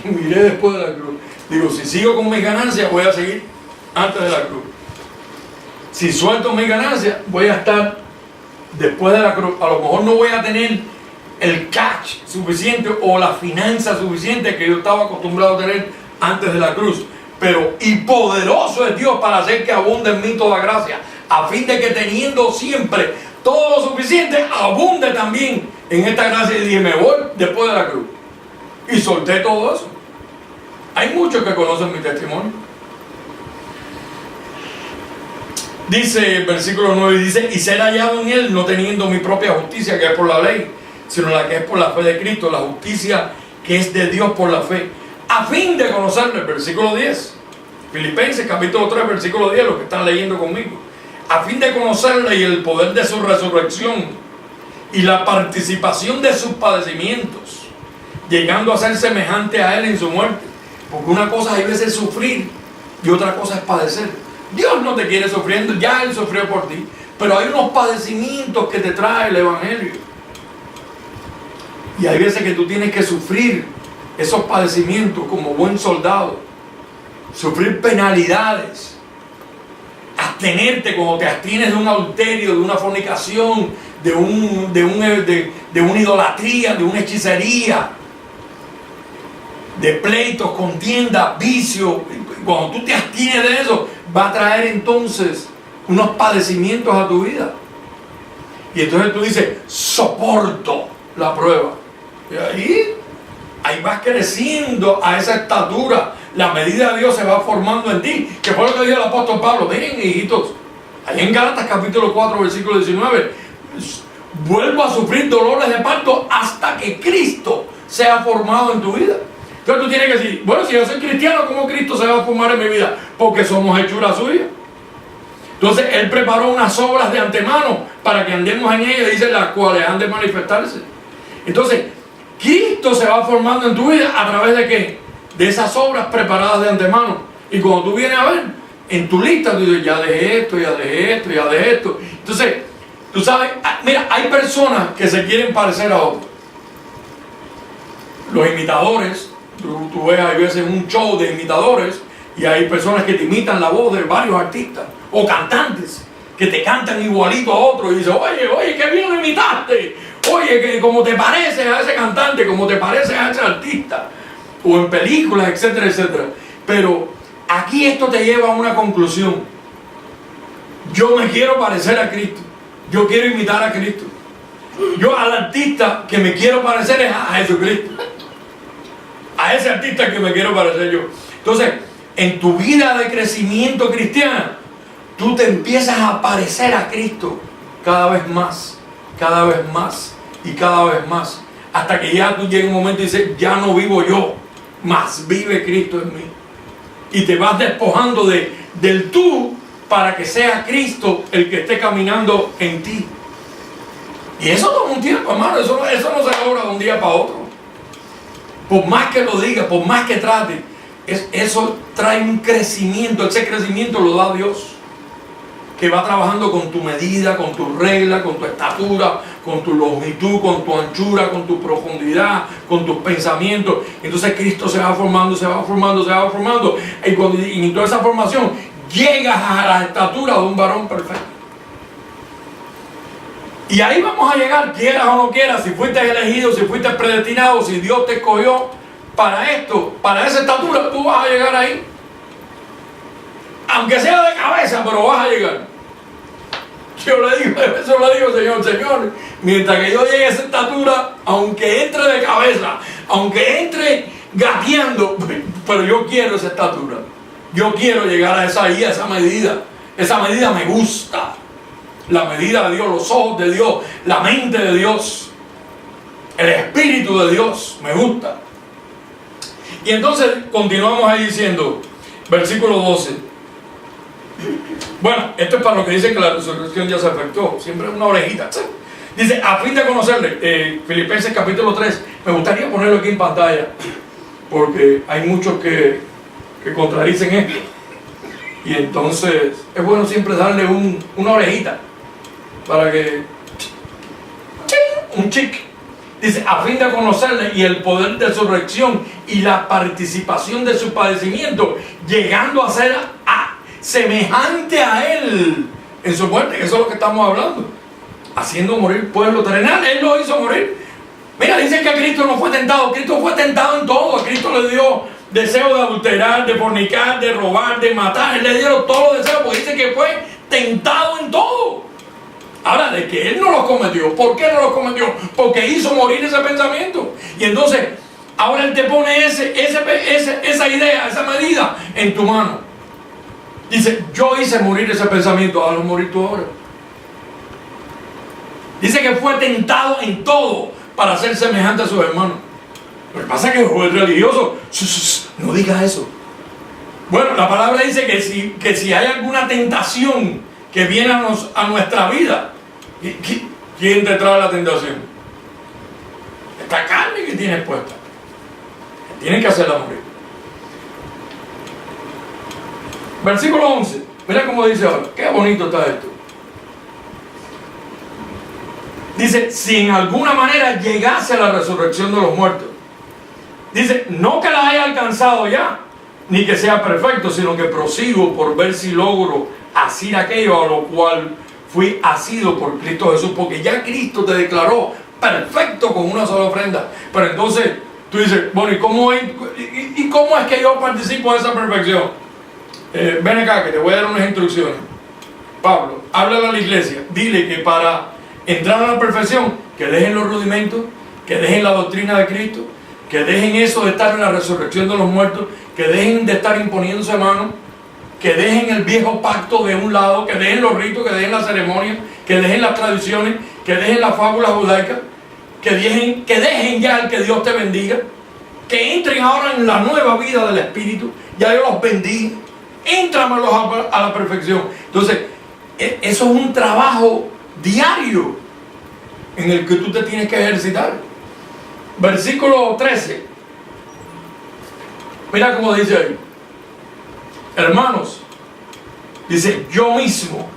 y miré después de la cruz. Digo, si sigo con mis ganancias, voy a seguir antes de la cruz. Si suelto mis ganancias, voy a estar después de la cruz. A lo mejor no voy a tener el cash suficiente o la finanza suficiente que yo estaba acostumbrado a tener antes de la cruz. Pero, y poderoso es Dios para hacer que abunde en mí toda gracia, a fin de que teniendo siempre todo lo suficiente, abunde también en esta gracia. Y dije, me voy después de la cruz. Y solté todo eso. Hay muchos que conocen mi testimonio. Dice el versículo 9, dice, y ser hallado en él, no teniendo mi propia justicia que es por la ley, sino la que es por la fe de Cristo, la justicia que es de Dios por la fe, a fin de conocerle. El versículo 10, Filipenses capítulo 3, versículo 10, los que están leyendo conmigo, a fin de conocerle y el poder de su resurrección y la participación de sus padecimientos, llegando a ser semejante a él en su muerte. Porque una cosa hay veces sufrir y otra cosa es padecer. Dios no te quiere sufriendo, ya Él sufrió por ti, pero hay unos padecimientos que te trae el Evangelio. Y hay veces que tú tienes que sufrir esos padecimientos como buen soldado, sufrir penalidades, abstenerte como te abstienes de un adulterio, de una fornicación, de una idolatría, de una hechicería, de pleitos, contiendas, vicios. Cuando tú te abstienes de eso, va a traer entonces unos padecimientos a tu vida. Y entonces tú dices, soporto la prueba. Y ahí vas creciendo a esa estatura. La medida de Dios se va formando en ti. Que fue lo que dijo el apóstol Pablo. Miren, hijitos, ahí en Gálatas capítulo 4, versículo 19. Vuelvo a sufrir dolores de parto hasta que Cristo sea formado en tu vida. Entonces tú tienes que decir, bueno, si yo soy cristiano, ¿cómo Cristo se va a formar en mi vida? Porque somos hechura suya. Entonces Él preparó unas obras de antemano para que andemos en ellas, dice, las cuales han de manifestarse. Entonces, Cristo se va formando en tu vida a través de ¿qué? De esas obras preparadas de antemano. Y cuando tú vienes a ver, en tu lista, tú dices, ya dejé esto, ya dejé esto, ya dejé esto. Entonces, tú sabes, mira, hay personas que se quieren parecer a otros. Los imitadores, tú ves, hay veces un show de imitadores y hay personas que te imitan la voz de varios artistas o cantantes que te cantan igualito a otros y dicen, oye, qué bien lo imitaste, oye, que como te parece a ese cantante, como te parece a ese artista, o en películas, etcétera, etcétera. Pero aquí esto te lleva a una conclusión. Yo me quiero parecer a Cristo, yo quiero imitar a Cristo. Yo al artista que me quiero parecer es a Jesucristo. A ese artista que me quiero parecer yo. Entonces, en tu vida de crecimiento cristiana, tú te empiezas a parecer a Cristo cada vez más, cada vez más y cada vez más, hasta que ya tú llegas un momento y dices, ya no vivo yo, mas vive Cristo en mí. Y te vas despojando del tú para que sea Cristo el que esté caminando en ti. Y eso toma un tiempo, hermano. Eso no se logra de un día para otro. Por más que lo diga, por más que trate, eso trae un crecimiento. Ese crecimiento lo da Dios, que va trabajando con tu medida, con tu regla, con tu estatura, con tu longitud, con tu anchura, con tu profundidad, con tus pensamientos. Entonces Cristo se va formando, se va formando, se va formando. Y cuando en toda esa formación llegas a la estatura de un varón perfecto. Y ahí vamos a llegar, quieras o no quieras, si fuiste elegido, si fuiste predestinado, si Dios te escogió para esto, para esa estatura, tú vas a llegar ahí. Aunque sea de cabeza, pero vas a llegar. Yo le digo, Señor, mientras que yo llegue a esa estatura, aunque entre de cabeza, aunque entre gateando, pero yo quiero esa estatura. Yo quiero llegar a esa medida. Esa medida me gusta. La medida de Dios, los ojos de Dios, la mente de Dios, el Espíritu de Dios, me gusta. Y entonces continuamos ahí diciendo, versículo 12. Bueno, esto es para los que dicen que la resurrección ya se efectuó. Siempre una orejita. Dice, a fin de conocerle, Filipenses capítulo 3, me gustaría ponerlo aquí en pantalla, porque hay muchos que contradicen esto. Y entonces es bueno siempre darle una orejita para que un chic. Dice, a fin de conocerle y el poder de su resurrección y la participación de su padecimiento, llegando a ser semejante a él en su muerte, que eso es lo que estamos hablando, haciendo morir pueblo terrenal. Él lo hizo morir. Mira, dicen que Cristo no fue tentado. Cristo fue tentado en todo. A Cristo le dio deseo de adulterar, de fornicar, de robar, de matar. Él le dieron todos los deseos, porque dice que fue tentado en todo. Ahora, de que Él no los cometió. ¿Por qué no los cometió? Porque hizo morir ese pensamiento. Y entonces, ahora Él te pone esa idea, esa medida en tu mano. Dice, yo hice morir ese pensamiento, hazlo morir tú ahora. Dice que fue tentado en todo para ser semejante a sus hermanos. Lo que pasa es que el religioso, no diga eso. Bueno, la palabra dice que si hay alguna tentación que viene a nuestra vida, ¿quién te trae la tentación? Esta carne que tienes puesta. Tienes que hacerla morir. Versículo 11. Mira cómo dice ahora. Qué bonito está esto. Dice, si en alguna manera llegase a la resurrección de los muertos. Dice, no que la haya alcanzado ya, ni que sea perfecto, sino que prosigo por ver si logro asir aquello a lo cual fui asido por Cristo Jesús, porque ya Cristo te declaró perfecto con una sola ofrenda. Pero entonces tú dices, bueno, ¿y cómo es que yo participo de esa perfección? Ven acá que te voy a dar unas instrucciones. Pablo, háblale a la iglesia, dile que para entrar a la perfección, que dejen los rudimentos, que dejen la doctrina de Cristo, que dejen eso de estar en la resurrección de los muertos, que dejen de estar imponiéndose manos, que dejen el viejo pacto de un lado, que dejen los ritos, que dejen las ceremonias, que dejen las tradiciones, que dejen las fábulas judaicas, que dejen ya el que Dios te bendiga, que entren ahora en la nueva vida del Espíritu. Ya yo los bendiga, éntramelos a la perfección. Entonces, eso es un trabajo diario en el que tú te tienes que ejercitar. Versículo 13. Mira cómo dice ahí. Hermanos, dice, yo mismo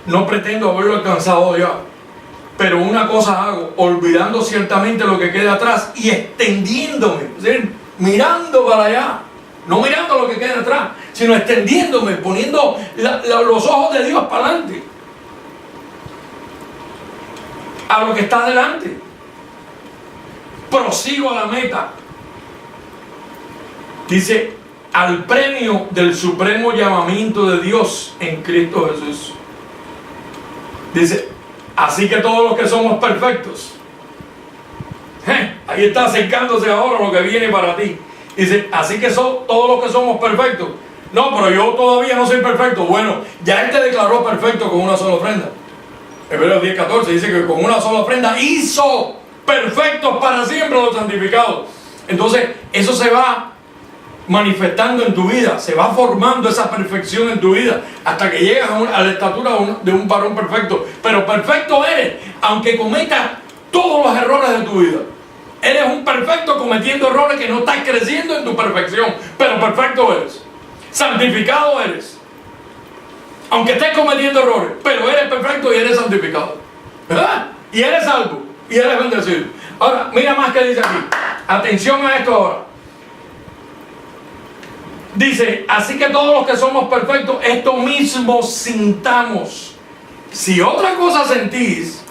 no pretendo haberlo alcanzado ya, pero una cosa hago, olvidando ciertamente lo que queda atrás y extendiéndome, es decir, mirando para allá, no mirando lo que queda atrás, sino extendiéndome, poniendo los ojos de Dios para adelante, a lo que está adelante. Prosigo a la meta. Dice, al premio del supremo llamamiento de Dios en Cristo Jesús. Dice, así que todos los que somos perfectos, ahí está acercándose ahora lo que viene para ti. Dice, así que todos los que somos perfectos. No, pero yo todavía no soy perfecto. Bueno, ya Él te declaró perfecto con una sola ofrenda. Hebreos 10:14 dice que con una sola ofrenda hizo perfectos para siempre los santificados. Entonces, eso se va manifestando en tu vida, se va formando esa perfección en tu vida, hasta que llegas a la estatura de un varón perfecto. Pero perfecto eres, aunque cometas todos los errores de tu vida. Eres un perfecto cometiendo errores que no estás creciendo en tu perfección, pero perfecto eres. Santificado eres. Aunque estés cometiendo errores, pero eres perfecto y eres santificado. ¿Verdad? Y eres salvo, y eres bendecido. Ahora, mira más que dice aquí. Atención a esto ahora. Dice, así que todos los que somos perfectos, esto mismo sintamos. Si otra cosa sentís,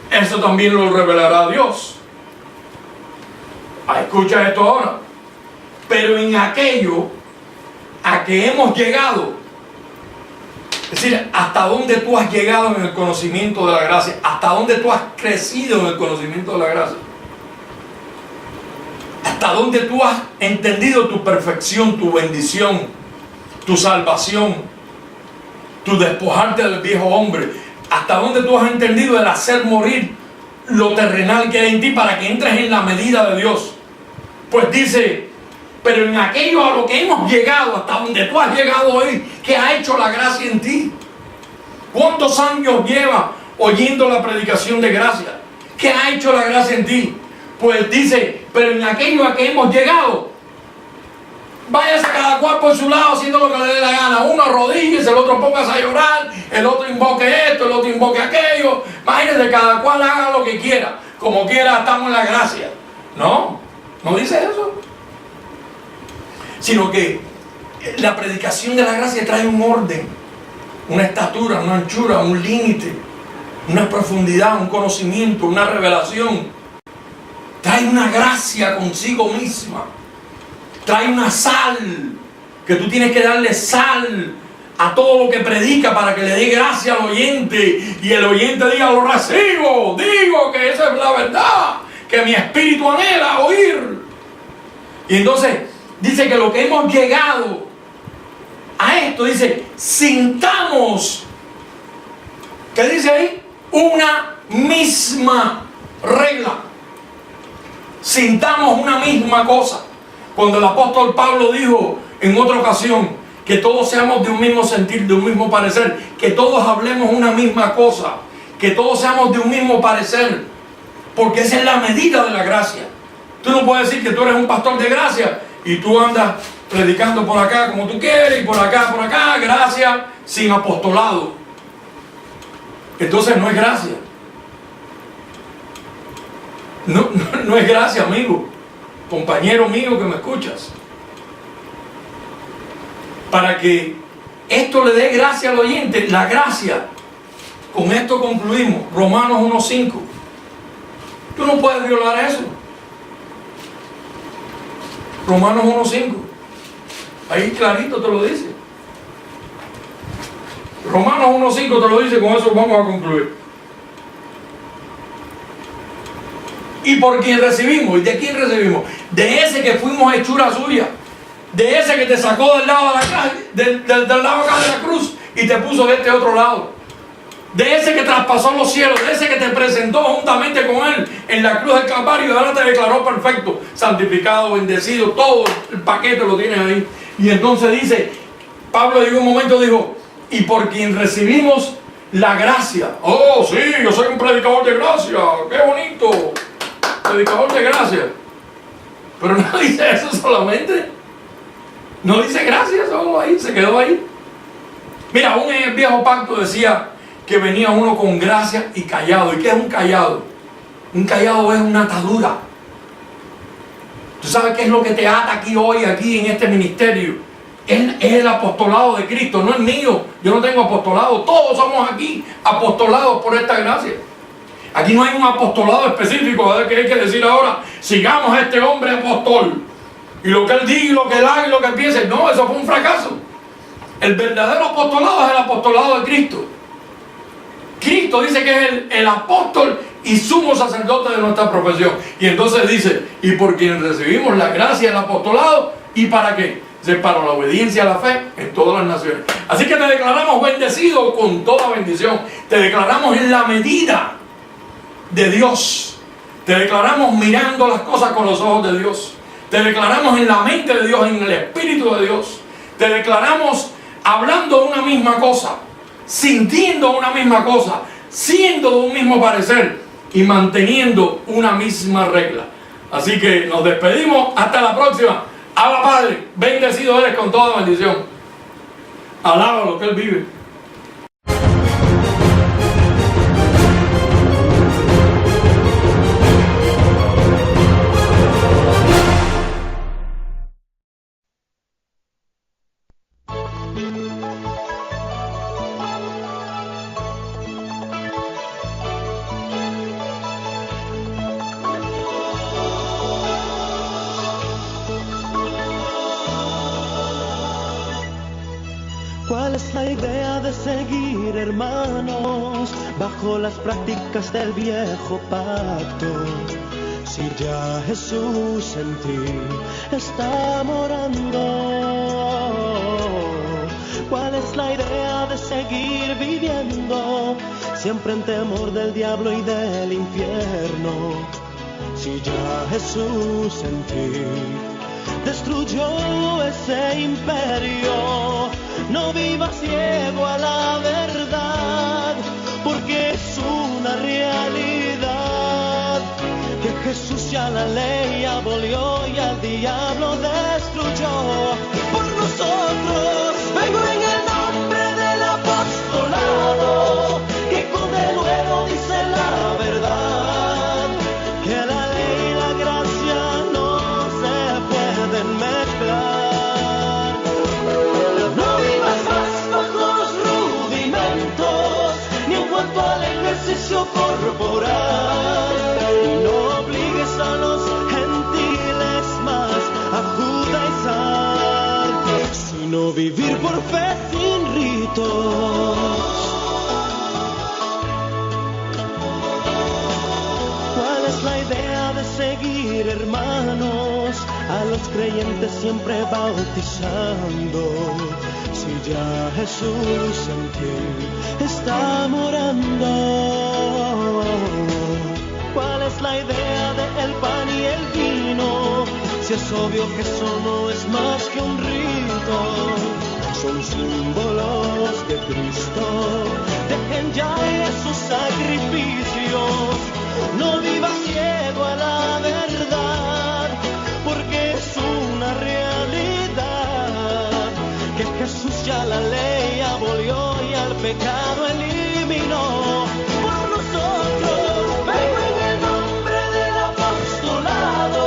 eso también lo revelará Dios. Escucha esto ahora. Pero en aquello a que hemos llegado, es decir, hasta dónde tú has llegado en el conocimiento de la gracia, hasta dónde tú has crecido en el conocimiento de la gracia, hasta dónde tú has entendido tu perfección, tu bendición, tu salvación, tu despojarte del viejo hombre, hasta dónde tú has entendido el hacer morir lo terrenal que hay en ti para que entres en la medida de Dios. Pues dice, pero en aquello a lo que hemos llegado, hasta donde tú has llegado hoy, que ha hecho la gracia en ti. ¿Cuántos años llevas oyendo la predicación de gracia? ¿Qué ha hecho la gracia en ti? Pues dice, pero en aquello a que hemos llegado, váyase cada cual por su lado haciendo lo que le dé la gana. Uno arrodíllese, el otro póngase a llorar, el otro invoque esto, el otro invoque aquello. Imagínense, cada cual haga lo que quiera. Como quiera, estamos en la gracia. No, no dice eso. Sino que la predicación de la gracia trae un orden, una estatura, una anchura, un límite, una profundidad, un conocimiento, una revelación. Trae una gracia consigo misma. Trae una sal, que tú tienes que darle sal a todo lo que predica para que le dé gracia al oyente. Y el oyente diga, lo recibo, digo que esa es la verdad, que mi espíritu anhela oír. Y entonces dice que lo que hemos llegado a esto, dice, sintamos, ¿qué dice ahí? Una misma regla. Sintamos una misma cosa. Cuando el apóstol Pablo dijo en otra ocasión que todos seamos de un mismo sentir, de un mismo parecer, que todos hablemos una misma cosa, que todos seamos de un mismo parecer, porque esa es la medida de la gracia. Tú no puedes decir que tú eres un pastor de gracia y tú andas predicando por acá como tú quieres y por acá, gracia sin apostolado. Entonces no es gracia. No es gracia, amigo, compañero mío que me escuchas. Para que esto le dé gracia al oyente, la gracia, con esto concluimos, Romanos 1:5. Tú no puedes violar eso. Romanos 1:5. Ahí clarito te lo dice. Romanos 1:5 te lo dice, con eso vamos a concluir. Y por quien recibimos, ¿y de quién recibimos? De ese que fuimos hechura suya, de ese que te sacó del lado de la calle, del lado acá de la cruz y te puso de este otro lado, de ese que traspasó los cielos, de ese que te presentó juntamente con él en la cruz del Calvario y ahora te declaró perfecto, santificado, bendecido, todo el paquete lo tienes ahí. Y entonces dice, Pablo llegó un momento, dijo, y por quien recibimos la gracia. Oh, sí, yo soy un predicador de gracia, qué bonito, predicador de gracia. Pero no dice eso solamente. No dice gracia solo ahí, se quedó ahí. Mira, aún en el viejo pacto decía que venía uno con gracia y callado. ¿Y qué es un callado? Un callado es una atadura. ¿Tú sabes qué es lo que te ata aquí hoy, aquí en este ministerio? Es el apostolado de Cristo, no es mío. Yo no tengo apostolado. Todos somos aquí apostolados por esta gracia. Aquí no hay un apostolado específico, ¿verdad? Que hay que decir ahora, sigamos a este hombre apóstol. Y lo que él diga, y lo que él haga, y lo que él piense. No, eso fue un fracaso. El verdadero apostolado es el apostolado de Cristo. Cristo dice que es el apóstol y sumo sacerdote de nuestra profesión. Y entonces dice, y por quien recibimos la gracia del apostolado, ¿y para qué? Para la obediencia a la fe en todas las naciones. Así que te declaramos bendecido con toda bendición. Te declaramos en la medida de Dios. Te declaramos mirando las cosas con los ojos de Dios. Te declaramos en la mente de Dios, en el Espíritu de Dios. Te declaramos hablando una misma cosa, sintiendo una misma cosa, siendo de un mismo parecer y manteniendo una misma regla. Así que nos despedimos. Hasta la próxima. Habla, Padre. Bendecido eres con toda bendición. Alaba lo que Él vive. ¿Cuál es la idea de seguir, hermanos, bajo las prácticas del viejo pacto? Si ya Jesús en ti está morando. ¿Cuál es la idea de seguir viviendo, siempre en temor del diablo y del infierno? Si ya Jesús en ti destruyó ese imperio, no vivas ciego a la verdad, porque es una realidad que Jesús ya la ley abolió y al diablo destruyó. Por nosotros vengo en el nombre del apostolado, que con denuedo dice la verdad, que la ley y la gracia no se pueden mezclar. No vivas más bajo los rudimentos, ni en cuanto al ejercicio corporal, y no obligues a los gentiles más a judaizar, sino vivir por fe sin ritos. ¿Cuál es la idea de seguir, hermanos, a los creyentes siempre bautizando, si ya Jesús en ti está morando? ¿Cuál es la idea del pan y el vino, si es obvio que eso no es más que un rito? Son símbolos de Cristo. Dejen ya esos sacrificios, no vivas ciego a la verdad, porque es una realidad pecado eliminó por nosotros. Vengo en el nombre del apostolado,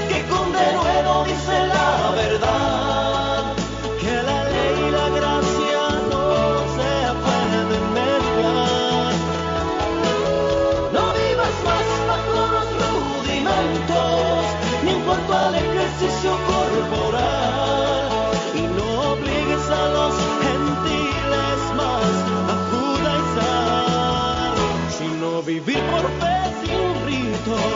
que con denuedo dice la verdad, que la ley y la gracia no se pueden mezclar. No vivas más bajo los rudimentos, ni en cuanto al ejercicio corporal, y no obligues a los gentiles más a judaizar, sino vivir por fe sin ritos.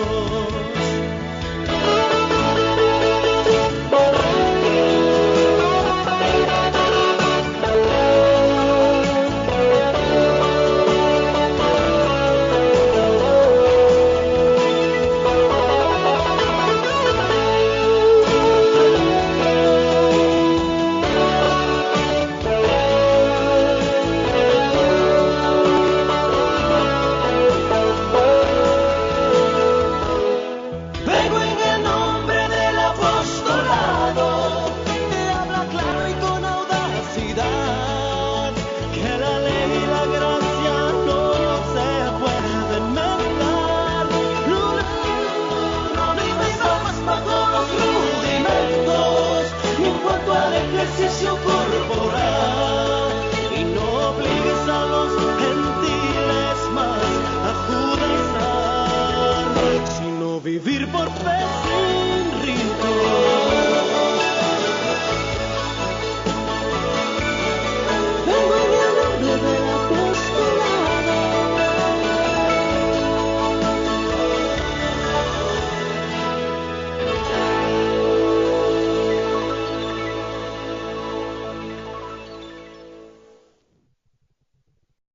Ejercicio corporal, y no obligues a los gentiles más a judaizar, sino vivir por fe sin ritos.